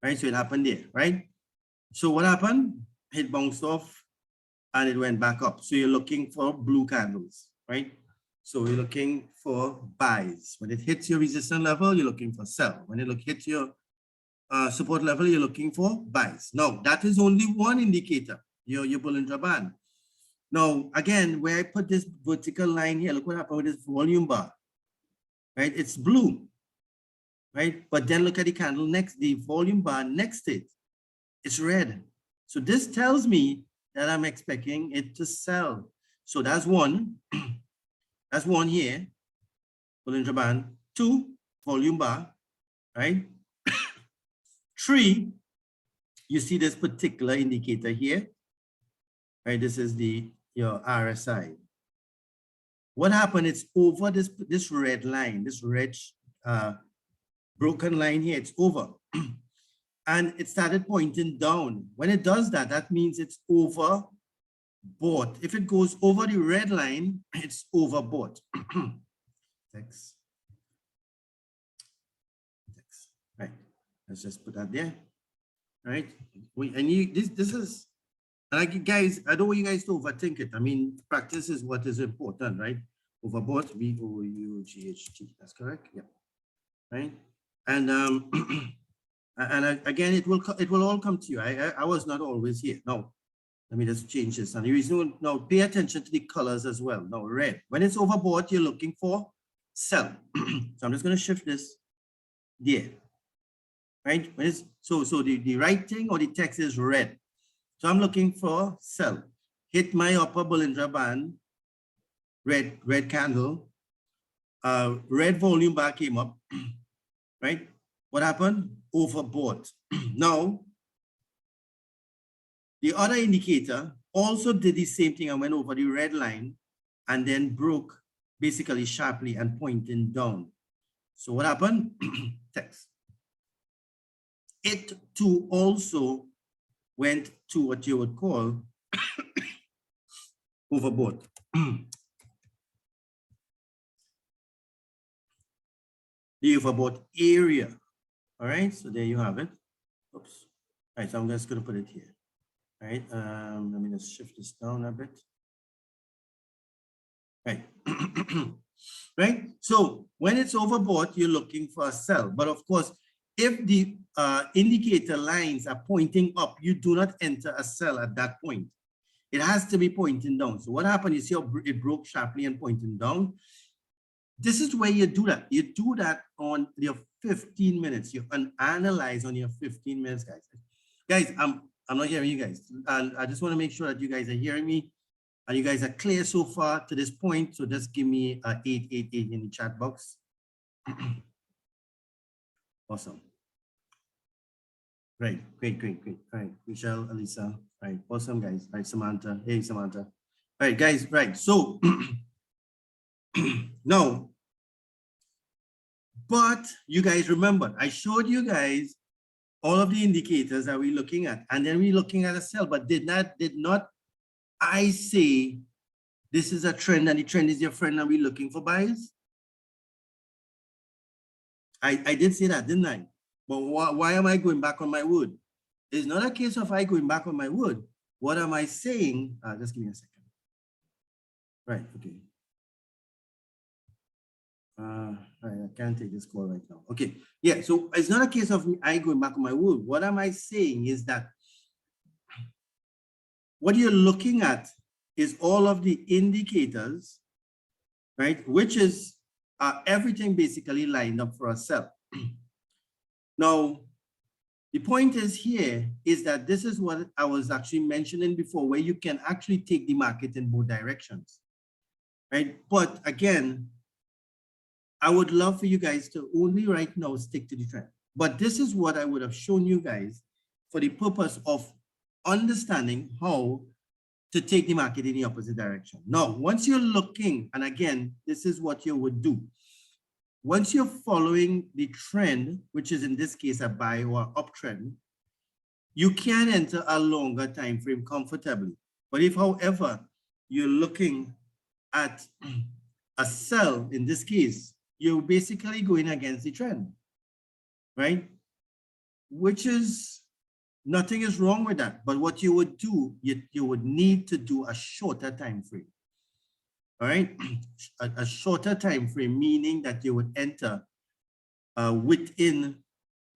right? So it happened there, right? So what happened? It bounced off and it went back up. So you're looking for blue candles, right? So you're looking for buys. When it hits your resistance level, you're looking for sell. When it hits your support level, you're looking for buys. Now, that is only one indicator, your Bollinger Band. Now, again, where I put this vertical line here, look what happened with this volume bar, right? It's blue, right? But then look at the candle next, the volume bar next to it, it's red. So this tells me that I'm expecting it to sell. So that's one. That's one here, Bollinger Band. 2, volume bar, right? 3, you see this particular indicator here, right? This is your RSI. What happened? It's over this red line, this red broken line here. It's over, and it started pointing down. When it does that, that means it's overbought. If it goes over the red line, it's overbought. Text. Right. Let's just put that there. Right. This is, and guys, I don't want you guys to overthink it. I mean, practice is what is important, right? Overbought, VOUGHT. That's correct. Yeah. Right. And and again, it will all come to you. I was not always here. No. Let me just change this. And the reason, now pay attention to the colors as well. Now red, when it's overbought, you're looking for sell. So I'm just going to shift this there, right? When it's, so the writing or the text is red. So I'm looking for sell. Hit my upper Bollinger Band, red candle, red volume bar came up, right? What happened? Overbought. Now, the other indicator also did the same thing and went over the red line and then broke basically sharply and pointing down. So what happened? Text. It too also went to what you would call overbought. The overbought area. All right, so there you have it. Oops. All right, so I'm just going to put it here. All right, let me just shift this down a bit. Right. Right. So when it's overbought, you're looking for a sell. But of course, if the indicator lines are pointing up, you do not enter a sell at that point. It has to be pointing down. So what happened is here it broke sharply and pointing down. This is where you do that. You do that on your 15 minutes. You analyze on your 15 minutes, guys. Guys, I'm not hearing you guys. I just want to make sure that you guys are hearing me and you guys are clear so far to this point. So just give me a 888 in the chat box. Awesome. Great. All right, Michelle, Alisa. All right, awesome, guys. All right, Samantha. Hey, Samantha. All right, guys. Right. So now, but you guys remember, I showed you guys all of the indicators that we're looking at, and then we're looking at a sell, but did not I say this is a trend and the trend is your friend and we're looking for buys? I did say that, didn't I? But why am I going back on my word? It's not a case of I going back on my word. What am I saying? Just give me a second. Right, okay. All right, I can't take this call right now. Okay, yeah, so it's not a case of I going back on my word. What am I saying is that what you're looking at is all of the indicators, right? Which is everything basically lined up for a sell. Now, the point is here is that this is what I was actually mentioning before, where you can actually take the market in both directions, right? But again, I would love for you guys to only right now stick to the trend. But this is what I would have shown you guys for the purpose of understanding how to take the market in the opposite direction. Now, once you're looking, and again, this is what you would do. Once you're following the trend, which is in this case a buy or uptrend, you can enter a longer time frame comfortably. But if, however, you're looking at a sell in this case, you're basically going against the trend, right? Which is, nothing is wrong with that. But what you would do, you would need to do a shorter time frame. All right, a shorter time frame, meaning that you would enter within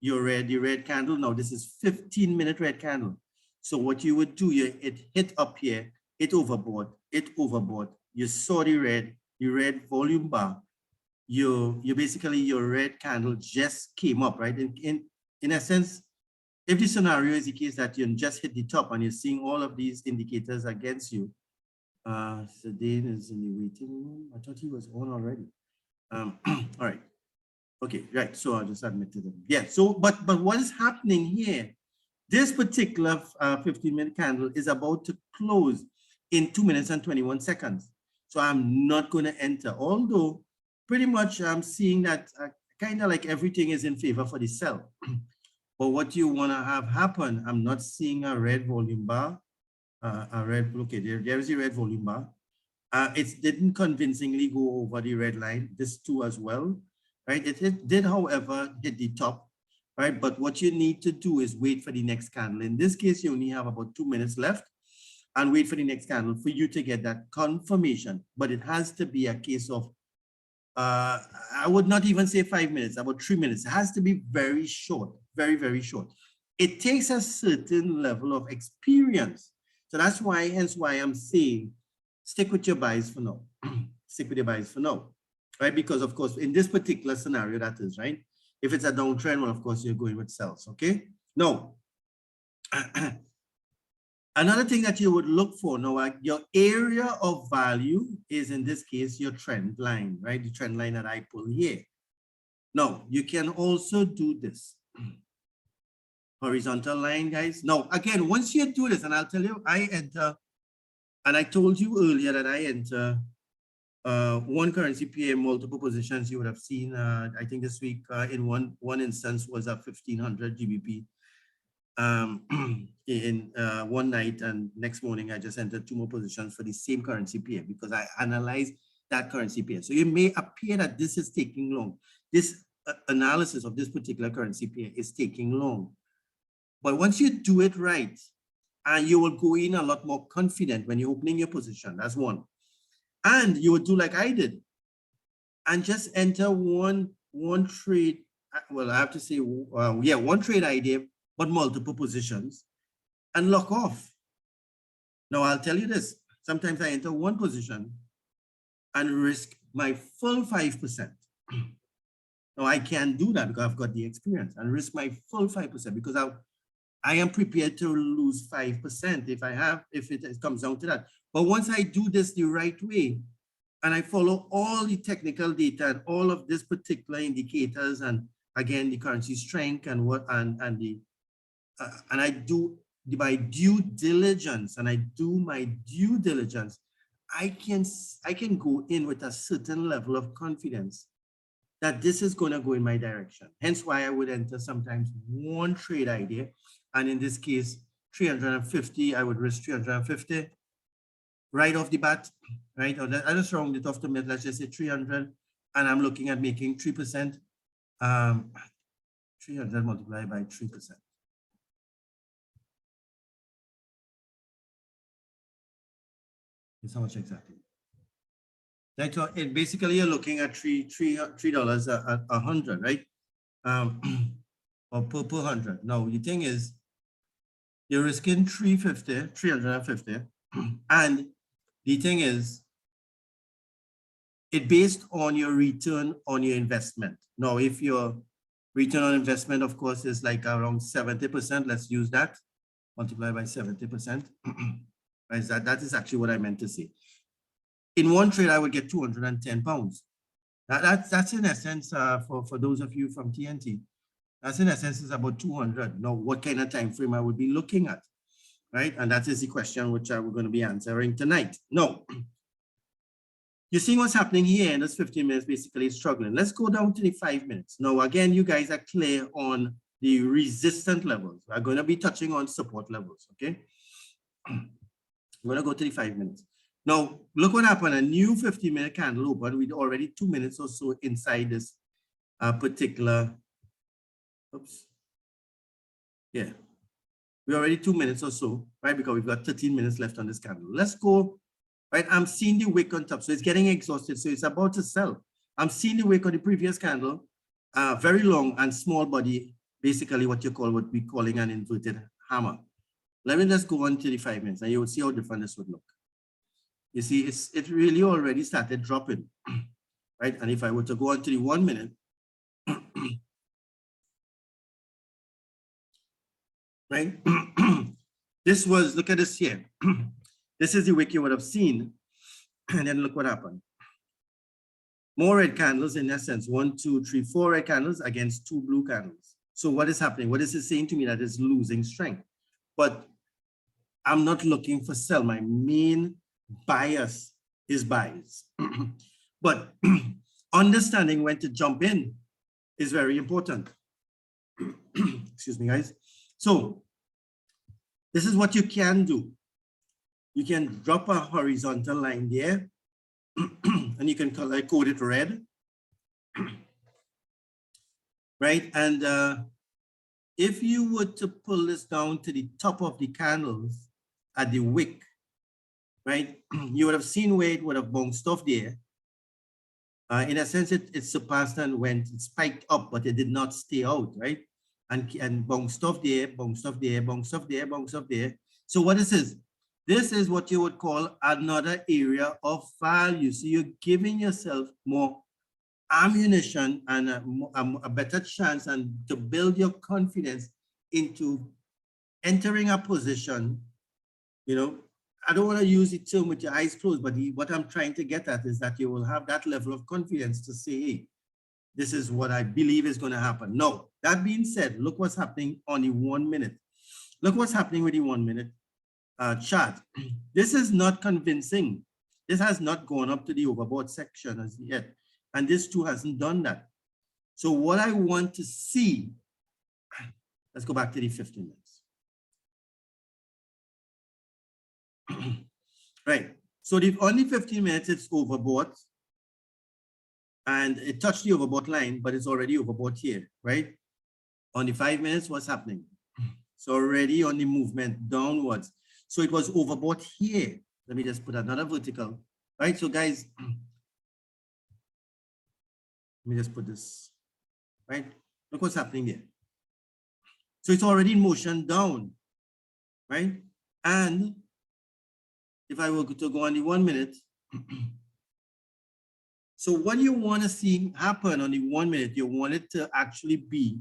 your the red candle. Now this is 15-minute red candle. So what you would do, it hit up here, it overbought. You saw the red volume bar. You basically, your red candle just came up, right? In essence, if the scenario is the case that you just hit the top and you're seeing all of these indicators against you, Sedane is in the waiting room. I thought he was on already. All right. Okay, right. So I just admitted him. Yeah. So, but what is happening here? This particular 15-minute candle is about to close in 2 minutes and 21 seconds. So I'm not going to enter. Although pretty much I'm seeing that kind of like everything is in favor for the sell. But what you want to have happen, I'm not seeing a red volume bar. A red, okay, there is a red volume bar. It didn't convincingly go over the red line, this too as well, right? It did, however, hit the top, right? But what you need to do is wait for the next candle. In this case, you only have about 2 minutes left and wait for the next candle for you to get that confirmation. But it has to be a case of, I would not even say 5 minutes, about 3 minutes. It has to be very short, very, very short. It takes a certain level of experience So that's why, hence why I'm saying, stick with your buys for now. Stick with your buys for now, right? Because of course, in this particular scenario, that is, right? If it's a downtrend, well, of course, you're going with sells, okay? Now, another thing that you would look for now, your area of value is in this case, your trend line, right? The trend line that I pull here. Now, you can also do this. Horizontal line, guys. Now, again, once you do this, and I'll tell you, I enter, and I told you earlier that I enter one currency pair, multiple positions. You would have seen, I think this week in one instance was a 1500 GBP in one night, and next morning I just entered 2 more positions for the same currency pair because I analyzed that currency pair. So it may appear that this is taking long. This analysis of this particular currency pair is taking long. But once you do it right, and you will go in a lot more confident when you're opening your position. That's one. And you would do like I did and just enter one trade. Well, I have to say, yeah, one trade idea, but multiple positions and lock off. Now, I'll tell you this. Sometimes I enter one position and risk my full 5%. Now, I can't do that because I've got the experience and risk my full 5% because I am prepared to lose 5% if it comes down to that. But once I do this the right way, and I follow all the technical data and all of these particular indicators, and again, the currency strength and what, and I do my due diligence, I can go in with a certain level of confidence that this is going to go in my direction. Hence why I would enter sometimes one trade idea. And in this case, 350, I would risk 350 right off the bat, right? Or I just round it off to mid, let's just say 300. And I'm looking at making 3%. 300 multiplied by 3%. It's how much exactly? Right, so it basically you're looking at $3 a 100, right? Or per 100. Now the thing is, you're risking 350, and the thing is, it based on your return on your investment. Now, if your return on investment, of course, is like around 70%, let's use that, multiply by 70%. Right, that is actually what I meant to say. In one trade, I would get 210 pounds. That's in essence, for those of you from TNT, that's in essence is about 200. Now, what kind of time frame I would be looking at, right? And that is the question which we're going to be answering tonight. Now, you're seeing what's happening here in this 15 minutes, basically struggling. Let's go down to the 5 minutes. Now, again, you guys are clear on the resistant levels. We're going to be touching on support levels, okay? I'm going to go to the 5 minutes. Now, look what happened. A new 15-minute candle open with already 2 minutes or so inside this particular, oops. Yeah, we're already 2 minutes or so, right? Because we've got 13 minutes left on this candle. Let's go, right? I'm seeing the wick on top, so it's getting exhausted, so it's about to sell. I'm seeing the wick on the previous candle, very long and small body, basically what we're calling an inverted hammer. Let me just go on to the 5 minutes, and you will see how different this would look. You see, it really already started dropping, right? And if I were to go on to the 1 minute, right? This was, look at this here. This is the wick you would have seen. And then look what happened. More red candles in essence, 1, 2, 3, 4 red candles against 2 blue candles. So what is happening? What is it saying to me? That it's losing strength. But I'm not looking for sell. My main bias is buys. But understanding when to jump in is very important. Excuse me, guys. So this is what you can do. You can drop a horizontal line there and you can code it red, right? And if you were to pull this down to the top of the candles at the wick, right? You would have seen where it would have bounced off there. In a sense, it surpassed and went, it spiked up, but it did not stay out, right? And bounced off there, bounced off there, bounced off there, bounced off there. So what this is, This is what you would call another area of value. So you're giving yourself more ammunition and a better chance and to build your confidence into entering a position. You know, I don't want to use the term with your eyes closed, but what I'm trying to get at is that you will have that level of confidence to say, hey, this is what I believe is going to happen. No, that being said, look what's happening on the 1 minute. Look what's happening with the 1 minute chart. This is not convincing. This has not gone up to the overbought section as yet. And this too hasn't done that. So what I want to see, let's go back to the 15 minutes. Right. So on the 15 minutes, it's overbought. And it touched the overbought line, but it's already overbought here, right? On the 5 minutes, what's happening? It's already on the movement downwards. So it was overbought here. Let me just put another vertical, right? So guys, let me just put this, right? Look what's happening there. So it's already in motion down, right? And if I were to go on the 1 minute, so what you want to see happen on the 1 minute, you want it to actually be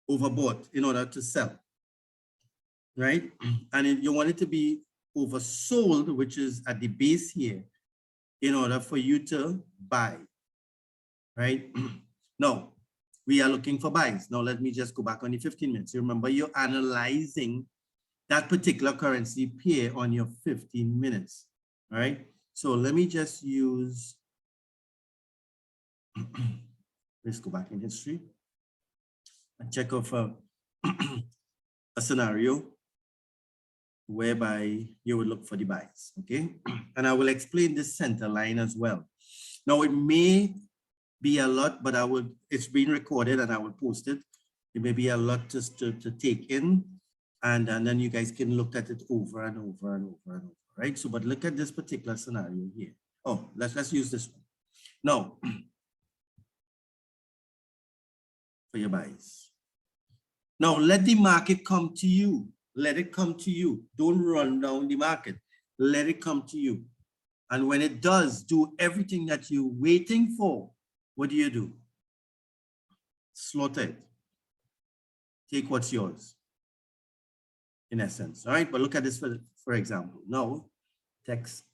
overbought in order to sell, right? And if you want it to be oversold, which is at the base here, in order for you to buy, right? Now, we are looking for buys. Now, let me just go back on the 15 minutes. You remember, you're analyzing that particular currency pair on your 15 minutes, all right? So let me just use, let's go back in history and check off a scenario whereby you would look for the buys, okay? And I will explain this center line as well. Now, it may be a lot, but it's being recorded and I will post it. It may be a lot just to take in, and then you guys can look at it over and over and over and over, right? So, but look at this particular scenario here. Oh, let's use this one. Now, for your buys. Now, let the market come to you. Let it come to you. Don't run down the market. Let it come to you. And when it does, do everything that you're waiting for. What do? Slaughter it. Take what's yours, in essence. All right, but look at this for example. Now, text.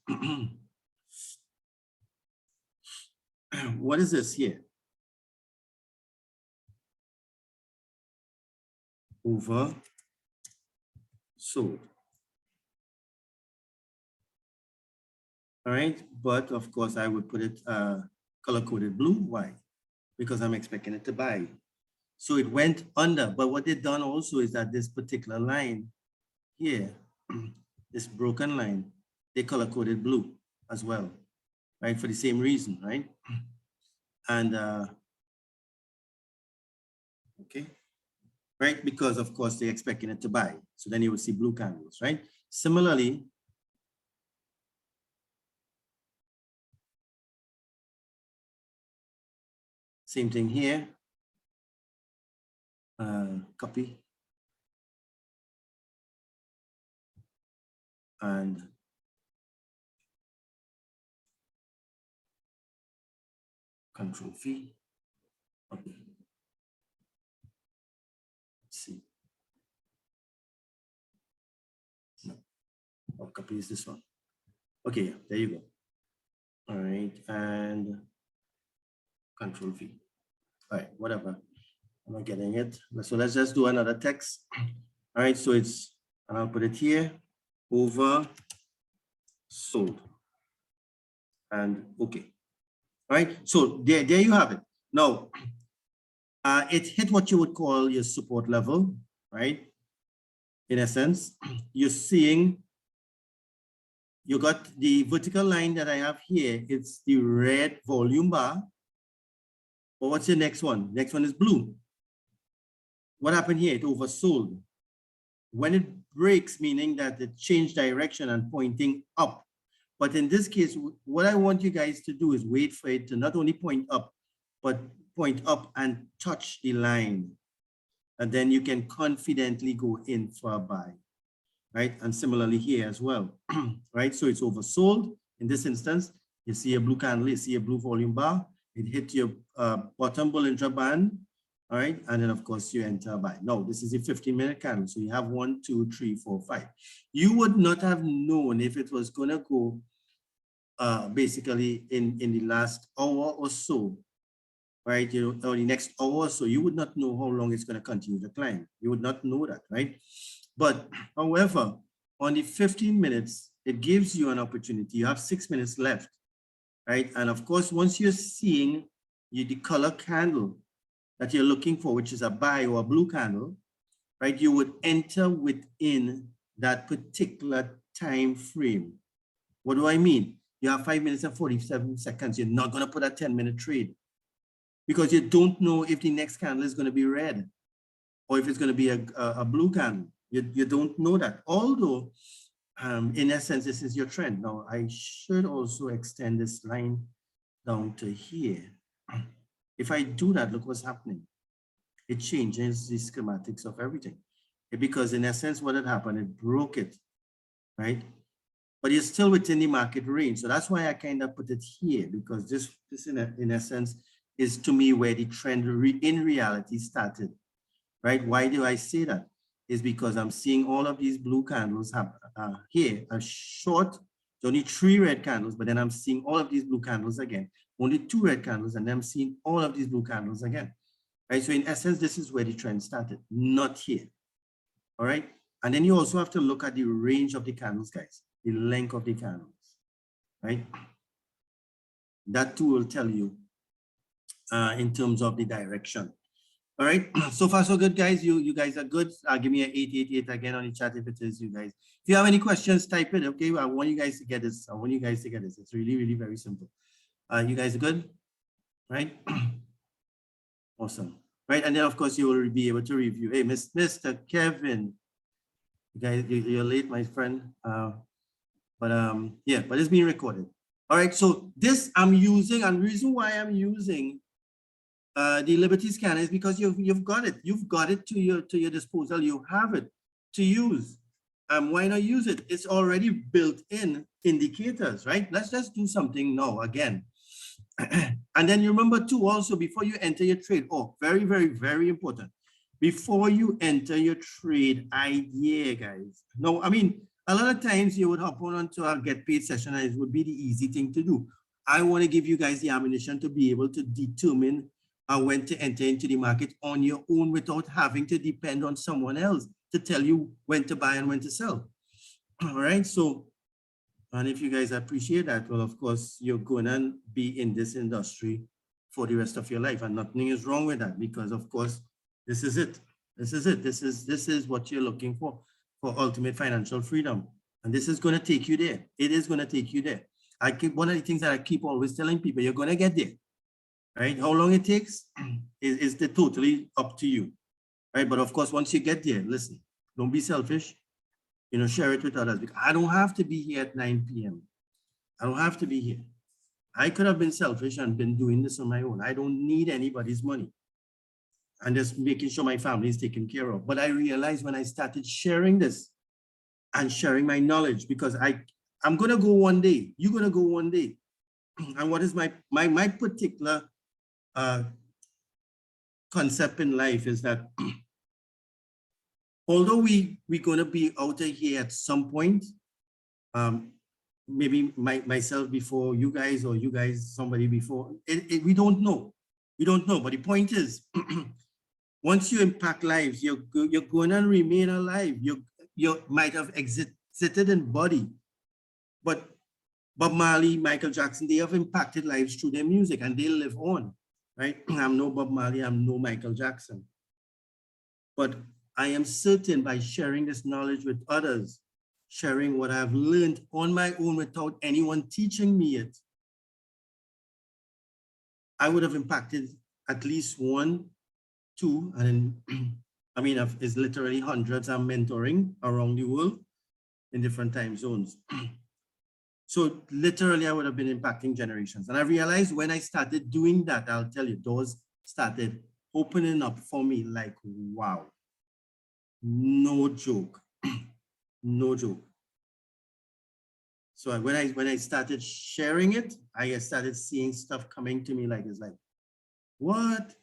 What is this here? Over sold. All right, but of course I would put it color-coded blue. Why? Because I'm expecting it to buy. So it went under, but what they've done also is that this particular line here, this broken line, they color-coded blue as well, right? For the same reason, right? And okay, right? Because of course they're expecting it to buy. So then you will see blue candles, right? Similarly, same thing here. Copy. And Control V. Okay. Let's see. No. What copy is this one? Okay, yeah, there you go. All right, and Control V. All right, whatever. I'm not getting it. So let's just do another text. All right, so it's, and I'll put it here, over sold. And okay. All right, so there you have it. Now, it hit what you would call your support level, right? In essence, you're seeing, you got the vertical line that I have here. It's the red volume bar. But what's your next one? Next one is blue. What happened here? It oversold. When it breaks, meaning that it changed direction and pointing up. But in this case, what I want you guys to do is wait for it to not only point up, but point up and touch the line. And then you can confidently go in for a buy, right? And similarly here as well, right? So it's oversold. In this instance, you see a blue candle, you see a blue volume bar, it hit your bottom Bollinger Band, all right? And then of course you enter a buy. Now, this is a 15-minute candle. So you have 1, 2, 3, 4, 5. You would not have known if it was gonna go basically in the last hour or so, right? You know, or the next hour or so, you would not know how long it's gonna continue to climb. You would not know that, right? But however, on the 15 minutes, it gives you an opportunity. You have 6 minutes left, right? And of course, once you're seeing the color candle that you're looking for, which is a buy or a blue candle, right? You would enter within that particular time frame. What do I mean? You have 5 minutes and 47 seconds. You're not going to put a 10-minute trade because you don't know if the next candle is going to be red or if it's going to be a blue candle. You don't know that. Although, in essence, this is your trend. Now, I should also extend this line down to here. If I do that, look what's happening. It changes the schematics of everything. Because in essence, what had happened, it broke it, right? But it's still within the market range. So that's why I kind of put it here, because this in essence, is to me where the trend in reality started, right? Why do I say that? Is because I'm seeing all of these blue candles have here, a short, only 3 red candles, but then I'm seeing all of these blue candles again, only 2 red candles, and then I'm seeing all of these blue candles again, right? So in essence, this is where the trend started, not here, all right? And then you also have to look at the range of the candles, guys, the length of the candles, right? That too will tell you in terms of the direction. All right, so far so good, guys. You guys are good. Give me an 888 again on the chat if it is you guys. If you have any questions, type it. Okay, I want you guys to get this. I want you guys to get this. It's really, really very simple. You guys are good, right? Awesome, right? And then of course you will be able to review. Hey, Mr. Kevin, you guys, you're late, my friend. Yeah, but it's being recorded. All right, so this I'm using, and the reason why I'm using the Liberty scanner is because you've got it. You've got it to your disposal. You have it to use. Why not use it? It's already built in indicators, right? Let's just do something now again. And then you remember too, also before you enter your trade, very, very, very important. Before you enter your trade idea, guys. No, I mean, a lot of times you would hop onto our get paid session and it would be the easy thing to do. I want to give you guys the ammunition to be able to determine when to enter into the market on your own without having to depend on someone else to tell you when to buy and when to sell. All right, so, and if you guys appreciate that, well, of course, you're gonna be in this industry for the rest of your life, and nothing is wrong with that, because of course, this is it. This is it. This is what you're looking for ultimate financial freedom. And this is gonna take you there. It is gonna take you there. One of the things that I keep always telling people, you're gonna get there. Right? How long it takes is totally up to you, right? But of course, once you get there, listen, don't be selfish, you know, share it with others. Because I don't have to be here at 9 p.m. I don't have to be here. I could have been selfish and been doing this on my own. I don't need anybody's money. I'm just making sure my family is taken care of. But I realized when I started sharing this and sharing my knowledge, because I'm going to go one day, you're going to go one day. And what is my particular concept in life is that although we're going to be out of here at some point, maybe myself before you guys, or you guys somebody before, we don't know. We don't know. But the point is, once you impact lives, you're going to remain alive. You might have exited in body, but Bob Marley, Michael Jackson, they have impacted lives through their music and they live on, right? I'm no Bob Marley, I'm no Michael Jackson. But I am certain by sharing this knowledge with others, sharing what I've learned on my own without anyone teaching me it, I would have impacted at least 1, 2, and I mean, it's literally hundreds I'm mentoring around the world in different time zones. So literally, I would have been impacting generations. And I realized when I started doing that, I'll tell you, doors started opening up for me like, wow, no joke. No joke. So when I started sharing it, I started seeing stuff coming to me like, it's like, what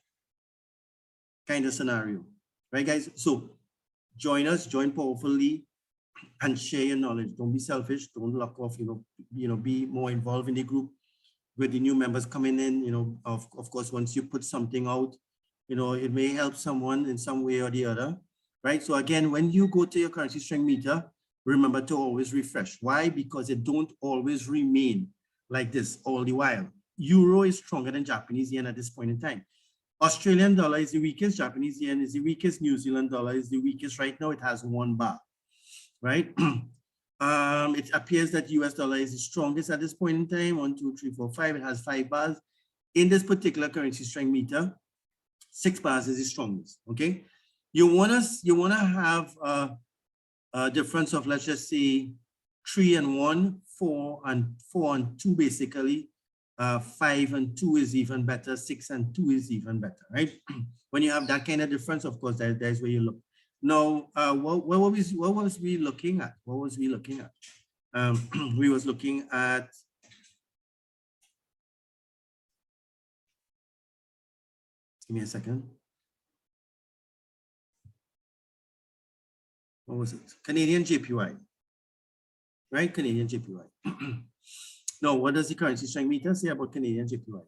kind of scenario, right, guys? So join us, join powerfully, and share your knowledge. Don't be selfish. Don't lock off. Be more involved in the group with the new members coming in. Of course, once you put something out, it may help someone in some way or the other, right? So again, when you go to your currency strength meter, remember to always refresh. Why? Because it don't always remain like this all the while. Euro is stronger than Japanese yen at this point in time. Australian dollar is the weakest, Japanese yen is the weakest, New Zealand dollar is the weakest. Right now, it has 1 bar, right? It appears that US dollar is the strongest at this point in time. 1, 2, 3, 4, 5. It has 5 bars. In this particular currency strength meter, 6 bars is the strongest. Okay, you wanna have a difference of, let's just say, 3 and 1, 4 and 4 and 2, basically. 5 and 2 is even better. 6 and 2 is even better, right? When you have that kind of difference, of course, there's where you look. Now, what was we looking at? What was we looking at? We was looking at, give me a second. What was it? Canadian JPY, right? Canadian JPY. Now, what does the currency strength meter say about Canadian JPY?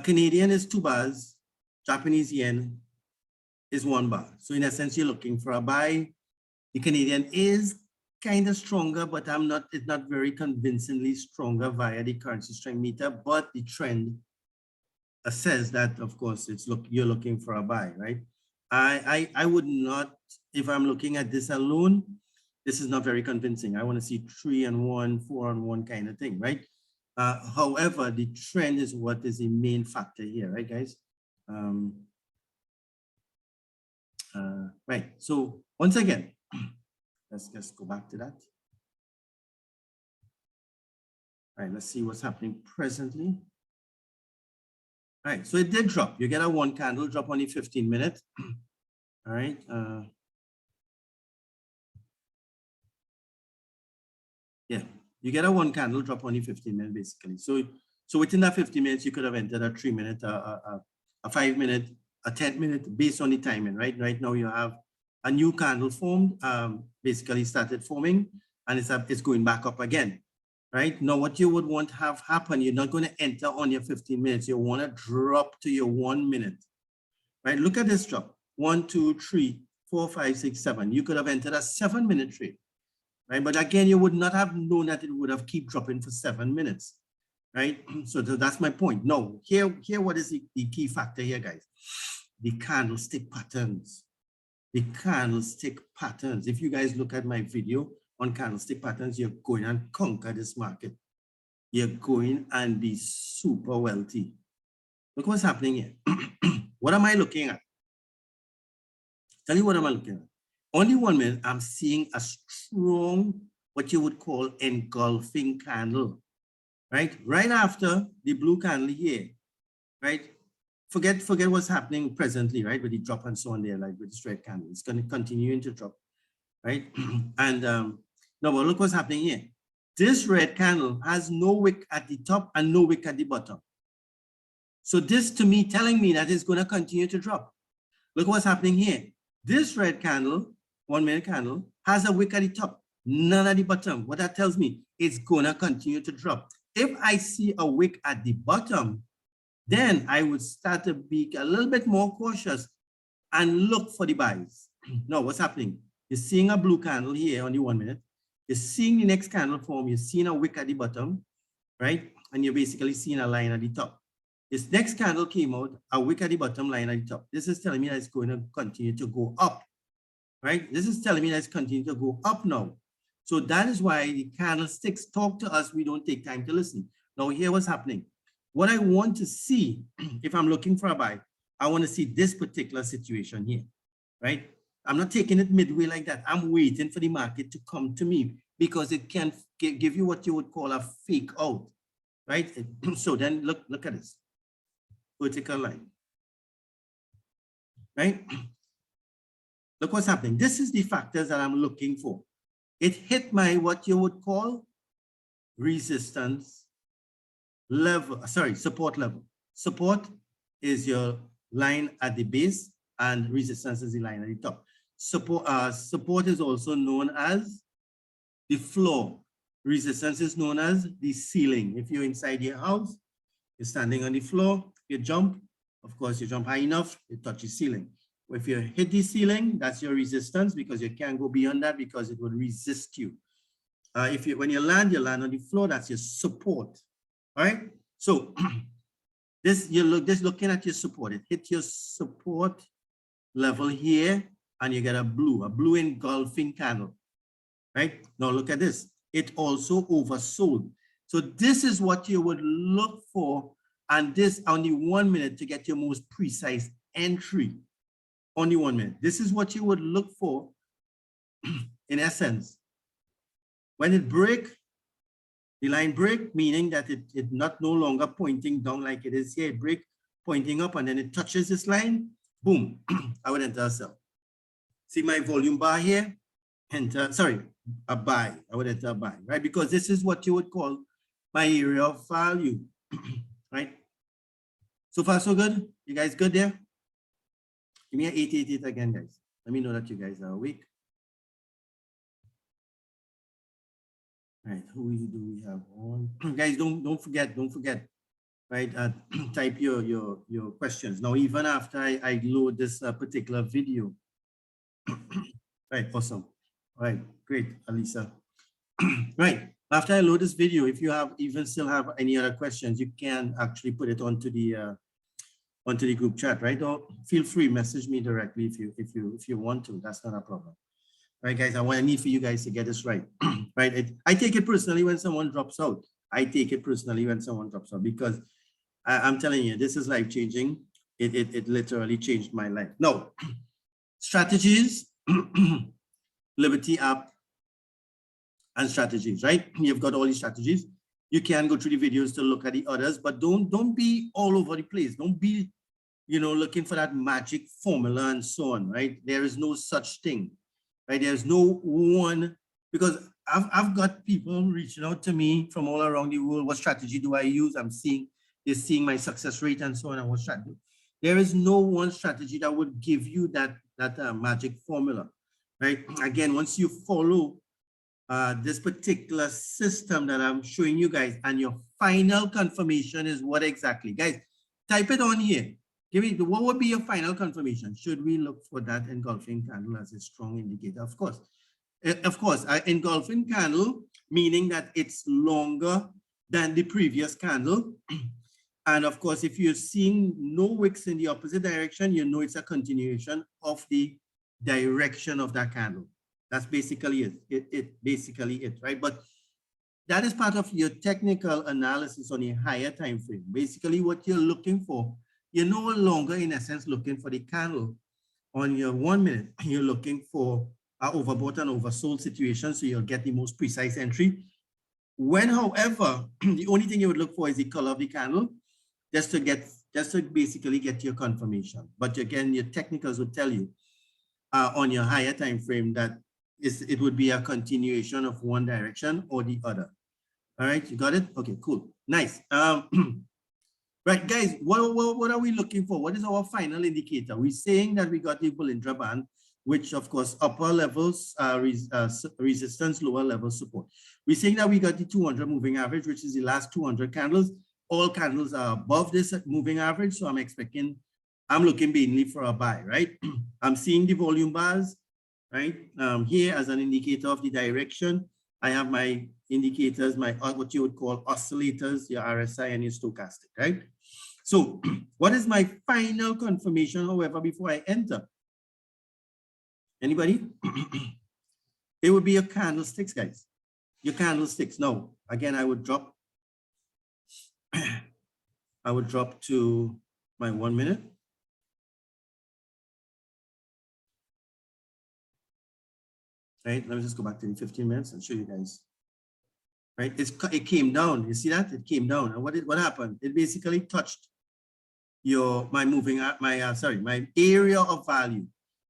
Canadian is 2 bars, Japanese yen is 1 bar. So in essence, you're looking for a buy. The Canadian is kind of stronger, but it's not very convincingly stronger via the currency strength meter, but the trend says that, of course, you're looking for a buy, right? I would not, if I'm looking at this alone, this is not very convincing. I want to see 3 and 1, 4 and 1 kind of thing, right? However, the trend is what is the main factor here, right, guys? Right. So once again, let's just go back to that. All right, let's see what's happening presently. All right, so it did drop. You get a 1 candle drop on the 15-minute. All right. Yeah, you get a 1 candle drop on the 15-minute, basically. So within that 15 minutes, you could have entered a 3-minute, a 5-minute, a 10-minute, based on the timing, right? Right now, you have a new candle formed, basically started forming, and it's going back up again, right? Now, what you would want to have happen, you're not going to enter on your 15 minutes. You want to drop to your 1 minute, right? Look at this drop. 1, 2, 3, 4, 5, 6, 7. You could have entered a 7-minute trade, right? But again, you would not have known that it would have keep dropping for 7 minutes, right? So that's my point. No, here what is the key factor here, guys? The candlestick patterns. The candlestick patterns. If you guys look at my video on candlestick patterns, you're going and conquer this market. You're going and be super wealthy. Look what's happening here. What am I looking at? Tell you what am I looking at? Only 1 minute, I'm seeing a strong, what you would call engulfing candle, right? Right after the blue candle here, right? Forget what's happening presently, right? With the drop and so on there, like with the red candle. It's going to continue to drop, right? And no, but look what's happening here. This red candle has no wick at the top and no wick at the bottom. So this to me, telling me that it's going to continue to drop. Look what's happening here. This red candle, 1 minute candle, has a wick at the top, none at the bottom. What that tells me, it's going to continue to drop. If I see a wick at the bottom, then I would start to be a little bit more cautious and look for the buys. Now, what's happening? You're seeing a blue candle here on the 1 minute. You're seeing the next candle form. You're seeing a wick at the bottom, right? And you're basically seeing a line at the top. This next candle came out, a wick at the bottom, line at the top. This is telling me that it's going to continue to go up, right? This is telling me that it's continuing to go up now. So that is why the candlesticks talk to us. We don't take time to listen. Now, here what's happening. What I want to see, if I'm looking for a buy, I want to see this particular situation here, right? I'm not taking it midway like that. I'm waiting for the market to come to me because it can give you what you would call a fake out, right? So then look at this vertical line, right? look what's happening. This is the factors that I'm looking for. It hit my, what you would call resistance level, sorry, support level. Support is your line at the base and resistance is the line at the top. Support is also known as the floor. Resistance is known as the ceiling. If you're inside your house, you're standing on the floor, you jump, of course, you jump high enough, you touch the ceiling. If you hit the ceiling, that's your resistance because you can't go beyond that because it will resist you. When you land on the floor, that's your support. All right. So you're looking at your support. It hit your support level here, and you get a blue engulfing candle. Right? Now look at this. It also oversold. So this is what you would look for, and this only 1 minute to get your most precise entry. Only 1 minute. This is what you would look for in essence. When it break, the line break, meaning that it not no longer pointing down like it is here, it break pointing up, and then it touches this line, boom, I would enter a sell. See my volume bar here? Enter, sorry, a buy. I would enter a buy, right? Because this is what you would call my area of value, right? So far, so good? You guys good there? Give me an 888 again, guys. Let me know that you guys are awake. Right, who do we have on? Guys, don't forget, right? Type your questions. Now, even after I load this particular video. Right, awesome. All right, great, Alisa. Right, after I load this video, if you still have any other questions, you can actually put it onto the group chat, right? Or feel free, message me directly if you want to. That's not a problem. Right, guys, I need for you guys to get this right. Right, I take it personally when someone drops out. I take it personally when someone drops out because I'm telling you, this is life changing. It literally changed my life. Now, strategies, Liberty app, and strategies, right? You've got all these strategies. You can go through the videos to look at the others, but don't be all over the place. Don't be, looking for that magic formula and so on, right? There is no such thing, right? There's no one, because I've got people reaching out to me from all around the world. What strategy do I use? They're seeing my success rate and so on. And what strategy? There is no one strategy that would give you that magic formula, right? Again, once you follow this particular system that I'm showing you guys, and your final confirmation is what exactly? Guys, type it on here. Give me, what would be your final confirmation? Should we look for that engulfing candle as a strong indicator? Of course. Engulfing candle, meaning that it's longer than the previous candle. And of course, if you're seeing no wicks in the opposite direction, you know it's a continuation of the direction of that candle. That's basically it. Basically it, right? But that is part of your technical analysis on a higher time frame. Basically, what you're looking for, you're no longer, in essence, looking for the candle on your 1 minute. You're looking for an overbought and oversold situation, so you'll get the most precise entry. When, however, the only thing you would look for is the color of the candle, just to basically get your confirmation. But again, your technicals would tell you on your higher time frame that it would be a continuation of one direction or the other. All right, you got it? Okay, cool, nice. Right, guys, what are we looking for? What is our final indicator? We're saying that we got the Bollinger Band, which of course upper levels resistance, lower level support. We're saying that we got the 200 moving average, which is the last 200 candles. All candles are above this moving average, so I'm looking mainly for a buy, right? I'm seeing the volume bars, right? Here as an indicator of the direction. I have my indicators, what you would call oscillators, your RSI and your stochastic, right? So what is my final confirmation, however, before I enter? Anybody? It would be your candlesticks, guys. Your candlesticks. Now, again, I would drop to my 1 minute. Right, let me just go back to the 15 minutes and show you guys. Right, it came down. You see that? It came down. And what happened? It basically touched my area of value.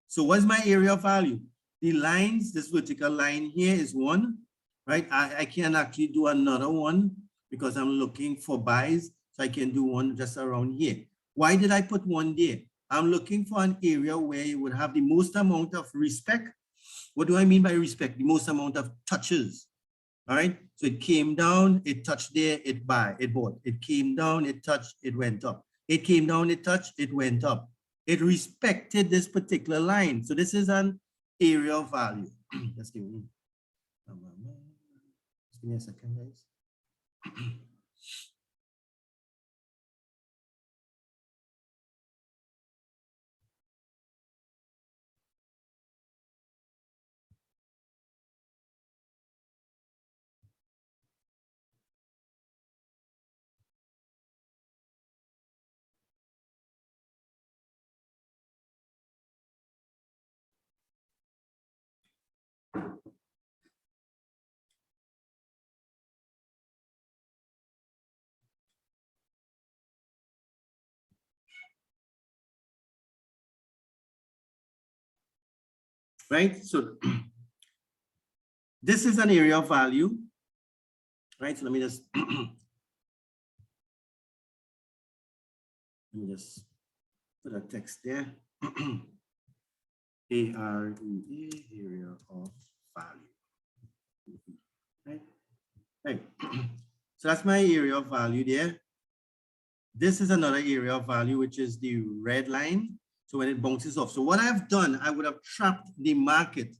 So what's my area of value? The lines, this vertical line here is one, right? I can actually do another one because I'm looking for buys. So I can do one just around here. Why did I put one there? I'm looking for an area where you would have the most amount of respect. What do I mean by respect? The most amount of touches. All right. So it came down, it touched there, it bought. It came down, it touched, it went up. It came down, it touched, it went up. It respected this particular line. So this is an area of value. Just give me a second, guys. Right? So this is an area of value, right? So let me just put a text there. AREA, area of value. Right? Right. So that's my area of value there. This is another area of value, which is the red line. So when it bounces off. So what I've done, I would have trapped the market.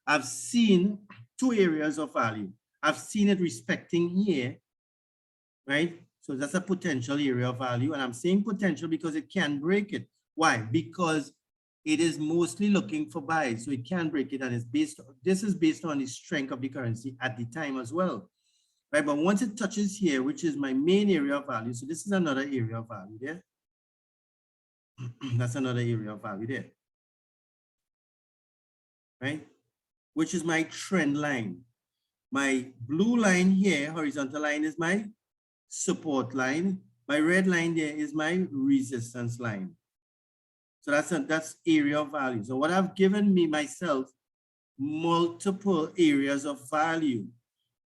I've seen two areas of value. I've seen it respecting here, right? So that's a potential area of value. And I'm saying potential because it can break it. Why? Because it is mostly looking for buys. So it can break it. And it's this is based on the strength of the currency at the time as well. Right? But once it touches here, which is my main area of value. So this is another area of value there. That's another area of value there. Right? Which is my trend line. My blue line here, horizontal line, is my support line. My red line there is my resistance line. So that's area of value. So what I've given me myself, multiple areas of value,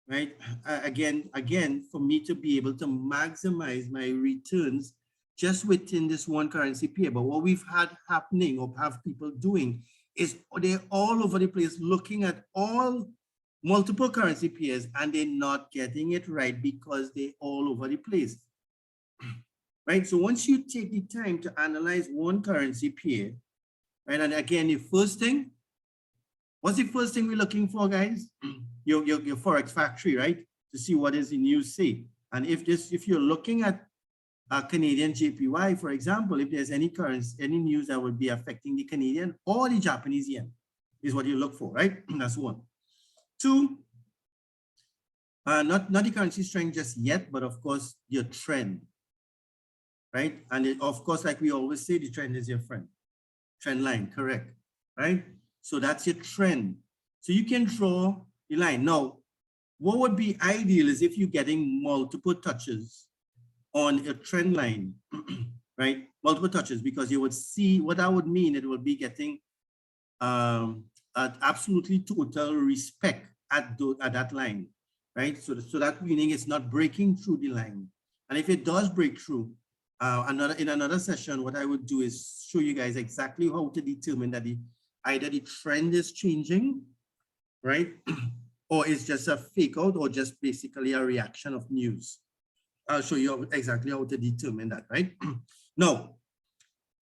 right? Again, for me to be able to maximize my returns just within this one currency pair. But what we've had happening or have people doing is they're all over the place looking at all multiple currency pairs and they're not getting it right because they're all over the place. Right? So once you take the time to analyze one currency pair, right? And again, the first thing, what's the first thing we're looking for, guys? Your Forex factory, right? To see what is the news say. And if you're looking at Canadian JPY, for example, if there's any news that would be affecting the Canadian or the Japanese yen, is what you look for, right? That's one. Two, not the currency strength just yet, but of course your trend, right? And of course, like we always say, the trend is your friend. Trend line, correct, right? So that's your trend. So you can draw the line. Now, what would be ideal is if you're getting multiple touches on a trend line, right? Multiple touches, because you would see what that would mean. It would be getting absolutely total respect at that line, right? So that meaning it's not breaking through the line. And if it does break through, in another session, what I would do is show you guys exactly how to determine that either the trend is changing, right? Or it's just a fake out or just basically a reaction of news. I'll show you exactly how to determine that, right? Now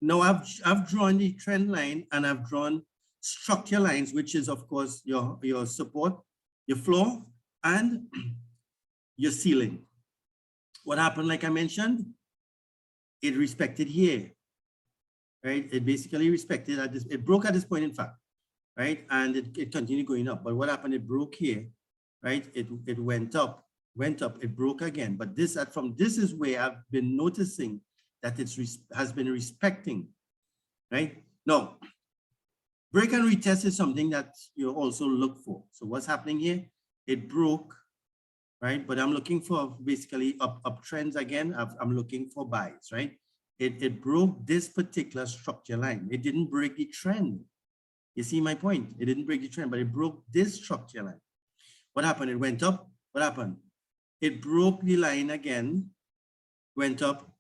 I've drawn the trend line and I've drawn structure lines, which is of course your support, your floor, and your ceiling. What happened, like I mentioned, it respected here, right? It basically respected at this, it broke at this point, in fact, right? And it continued going up. But what happened, it broke here, right? It went up, it broke again. But this is where I've been noticing that it has been respecting, right? Now, break and retest is something that you also look for. So what's happening here? It broke, right? But I'm looking for basically uptrends again. I'm looking for buys, right? It broke this particular structure line. It didn't break the trend. You see my point? It didn't break the trend, but it broke this structure line. What happened? It went up. What happened? It broke the line again, went up.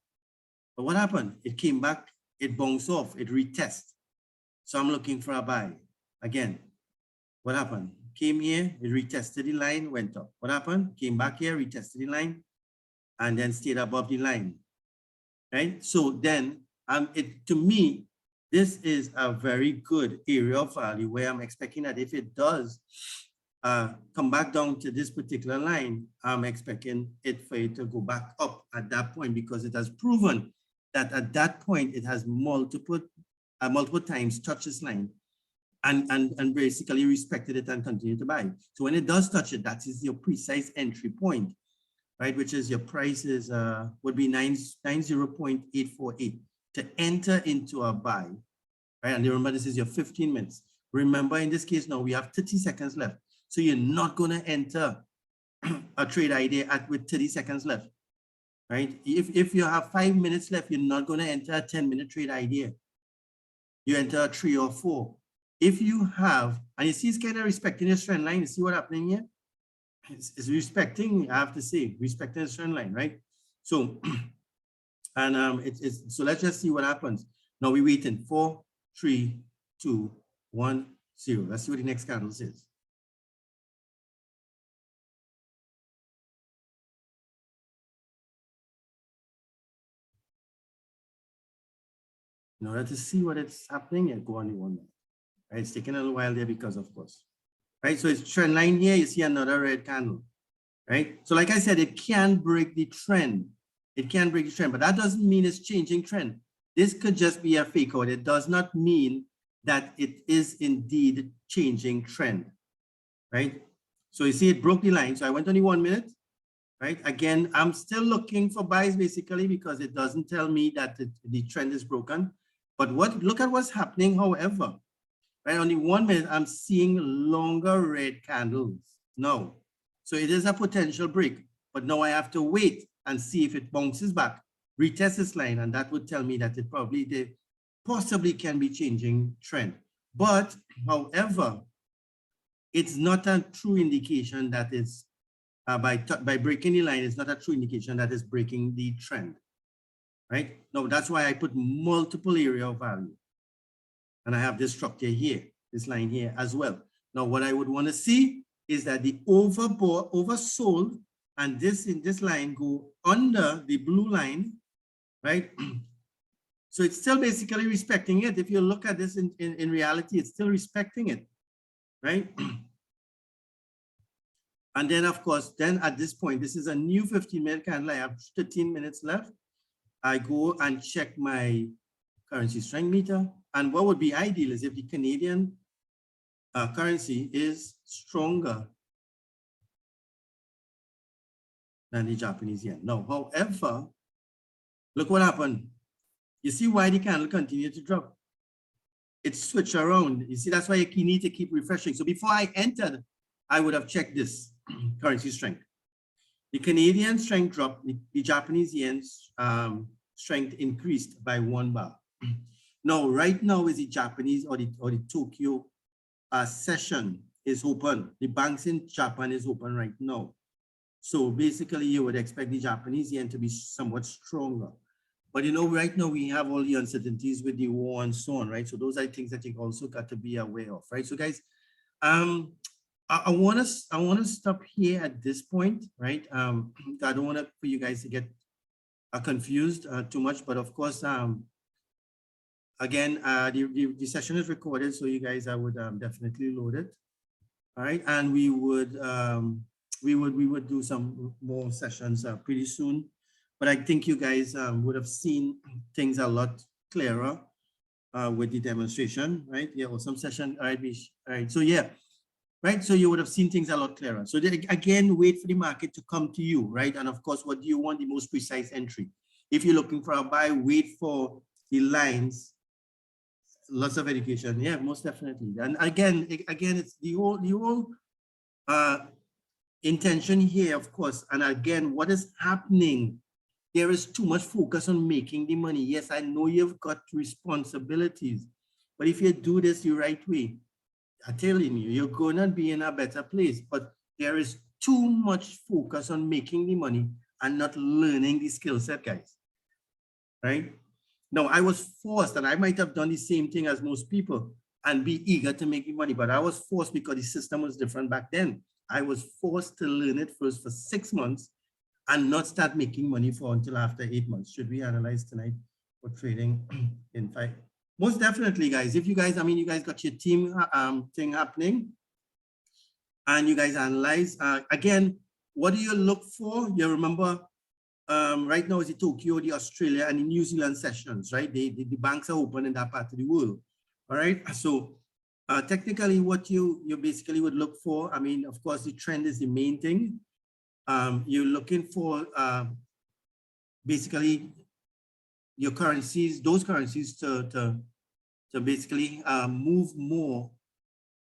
But what happened? It came back, it bounced off, it retested. So I'm looking for a buy. Again, what happened? Came here, it retested the line, went up. What happened? Came back here, retested the line, and then stayed above the line. Right? So then, to me, this is a very good area of value where I'm expecting that if it does come back down to this particular line, I'm expecting it for it to go back up at that point, because it has proven that at that point it has multiple times touched this line and basically respected it and continued to buy. So when it does touch it, that is your precise entry point, right? Which is your price is would be 90.848 to enter into a buy, right? And remember, this is your 15 minutes. Remember, in this case now we have 30 seconds left. So you're not going to enter a trade idea with 30 seconds left, right? If you have 5 minutes left, you're not going to enter a 10-minute trade idea. You enter a 3 or 4. If you have, and you see it's kind of respecting this trend line, you see what's happening here? It's respecting, I have to say, respecting this trend line, right? So, and so let's just see what happens. Now we're waiting 4, 3, 2, 1, 0. Let's see what the next candle says. In order to see what it's happening, go on the 1 minute. Right? It's taking a little while there because, of course. Right? So it's trend line here, you see another red candle. Right? So like I said, it can break the trend. It can break the trend, but that doesn't mean it's changing trend. This could just be a fake out. It does not mean that it is indeed changing trend. Right? So you see it broke the line. So I went on the 1 minute. Right? Again, I'm still looking for buys basically because it doesn't tell me that the trend is broken. But look at what's happening, however. Right, on the 1 minute, I'm seeing longer red candles now. So it is a potential break, but now I have to wait and see if it bounces back, retest this line, and that would tell me that it possibly can be changing trend. But however, it's not a true indication that it's by breaking the line, it's not a true indication that it's breaking the trend. Right? Now that's why I put multiple area of value. And I have this structure here, this line here as well. Now, what I would want to see is that the oversold and this in this line go under the blue line, right? So it's still basically respecting it. If you look at this in reality, it's still respecting it, right? And then, of course, then at this point, this is a new 15-minute candle. I have 13 minutes left. I go and check my currency strength meter. And what would be ideal is if the Canadian currency is stronger than the Japanese yen. Now, however, look what happened. You see why the candle continued to drop? It switched around. You see, that's why you need to keep refreshing. So before I entered, I would have checked this currency strength. The Canadian strength dropped, the Japanese yen's strength increased by 1 bar. Now, right now is the Japanese or the Tokyo session is open. The banks in Japan is open right now. So basically, you would expect the Japanese yen to be somewhat stronger. But you know, right now we have all the uncertainties with the war and so on, right? So those are things that you also got to be aware of, right? So guys, I want to stop here at this point, right? I don't want for you guys to get confused too much, but of course, again, the session is recorded, so you guys, I would definitely load it. All right, and we would do some more sessions pretty soon. But I think you guys would have seen things a lot clearer with the demonstration, right? Yeah, or some session. All right. So yeah, right. So you would have seen things a lot clearer. So then, again, wait for the market to come to you, right? And of course, what do you want? The most precise entry. If you're looking for a buy, wait for the lines. Lots of education. Yeah, most definitely. And again, it's the whole intention here, of course. And again, what is happening? There is too much focus on making the money. Yes, I know you've got responsibilities, but if you do this the right way, I'm telling you, you're gonna be in a better place. But there is too much focus on making the money and not learning the skill set, guys. Right? No, I was forced, and I might have done the same thing as most people and be eager to make the money, but I was forced because the system was different back then. I was forced to learn it first for 6 months and not start making money for until after 8 months. Should we analyze tonight for trading in five? Most definitely, guys. If you guys, I mean, you guys got your team thing happening and you guys analyze. Again, what do you look for? You remember right now is the Tokyo, the Australia, and the New Zealand sessions, right? The banks are open in that part of the world. All right. So technically, what you basically would look for, I mean, of course, the trend is the main thing. You're looking for basically your currencies, those currencies to basically move more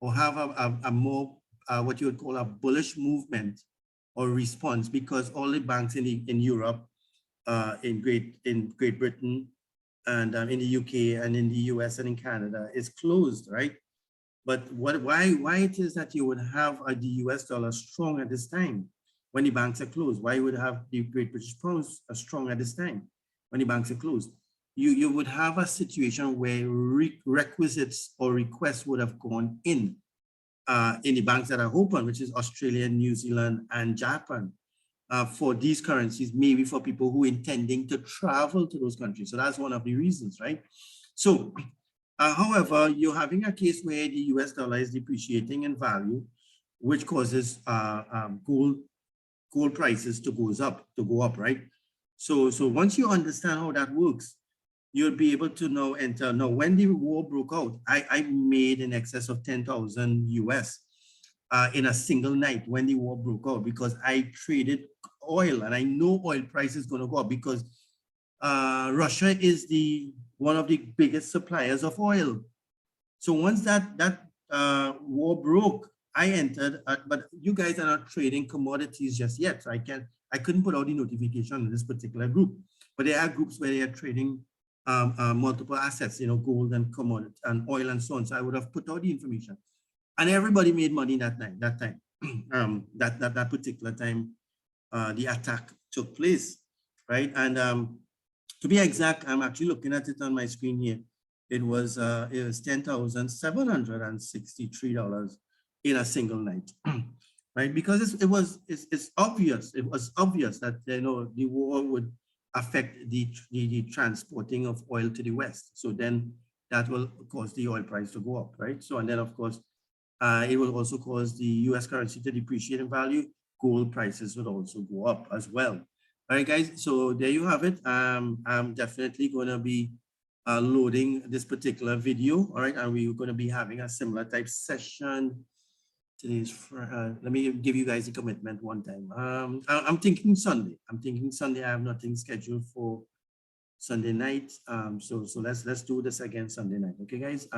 or have a more what you would call a bullish movement or response, because all the banks in Europe, in Great Britain, and in the UK and in the US and in Canada is closed, right? But why it is that you would have the US dollar strong at this time when the banks are closed? Why would have the Great British pounds strong at this time when the banks are closed? You would have a situation where requisites or requests would have gone in the banks that are open, which is Australia, New Zealand, and Japan, for these currencies, maybe for people who are intending to travel to those countries. So that's one of the reasons, right? So, however, you're having a case where the US dollar is depreciating in value, which causes gold prices to go up, right? So once you understand how that works, you'll be able to know enter. Now, when the war broke out, I made in excess of 10,000 US in a single night when the war broke out, because I traded oil and I know oil price is going to go up because Russia is one of the biggest suppliers of oil. So once that war broke, I entered, but you guys are not trading commodities just yet. So I couldn't put out the notification in this particular group, but there are groups where they are trading multiple assets, you know, gold and commodity and oil and so on. So I would have put out the information, and everybody made money that night. That time, that particular time, the attack took place, right? And to be exact, I'm actually looking at it on my screen here. It was $10,763 in a single night, right? Because it's obvious. It was obvious that, you know, the war would affect the transporting of oil to the West. So then that will cause the oil price to go up, right? So, and then of course, it will also cause the US currency to depreciate in value. Gold prices would also go up as well. All right, guys, so there you have it. I'm definitely going to be loading this particular video, all right, and we're going to be having a similar type session. Today's, let me give you guys a commitment one time. I'm thinking Sunday. I have nothing scheduled for Sunday night. So let's do this again Sunday night. Okay, guys.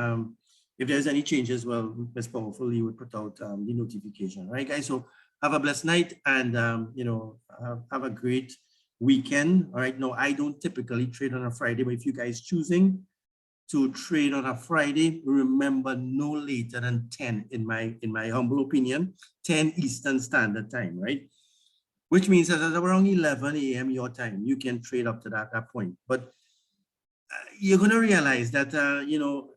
If there's any changes, well, Ms. Powerful, you would put out the notification. All right, guys. So have a blessed night, and you know, have a great weekend. All right. No, I don't typically trade on a Friday, but if you guys choosing to trade on a Friday, remember no later than 10 in my humble opinion, 10 Eastern Standard Time, right? Which means that at around 11 a.m. your time, you can trade up to that point. But you're going to realize that, you know,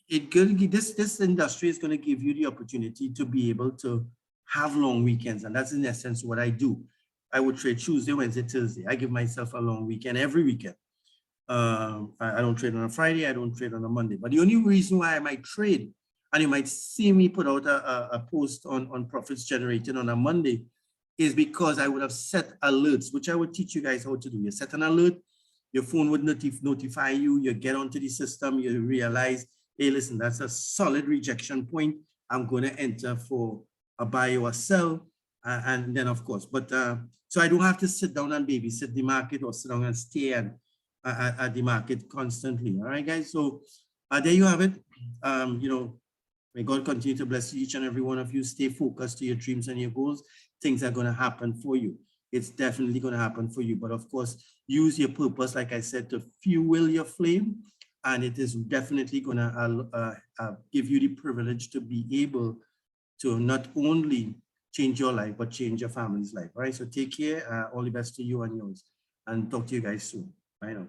this industry is going to give you the opportunity to be able to have long weekends. And that's in essence what I do. I would trade Tuesday, Wednesday, Thursday. I give myself a long weekend every weekend. I don't trade on a Friday. I don't trade on a Monday. But the only reason why I might trade, and you might see me put out a post on profits generated on a Monday, is because I would have set alerts, which I would teach you guys how to do. You set an alert, your phone would notify you, you get onto the system, you realize, hey, listen, that's a solid rejection point. I'm going to enter for a buy or a sell. And then, of course, but so I don't have to sit down and babysit the market or sit down and stare at the market constantly. All right, guys. So there you have it. You know, may God continue to bless each and every one of you. Stay focused to your dreams and your goals. Things are going to happen for you. It's definitely going to happen for you. But of course, use your purpose, like I said, to fuel your flame and it is definitely gonna give you the privilege to be able to not only change your life, but change your family's life. All right, so take care. All the best to you and yours, and talk to you guys soon. Bye now.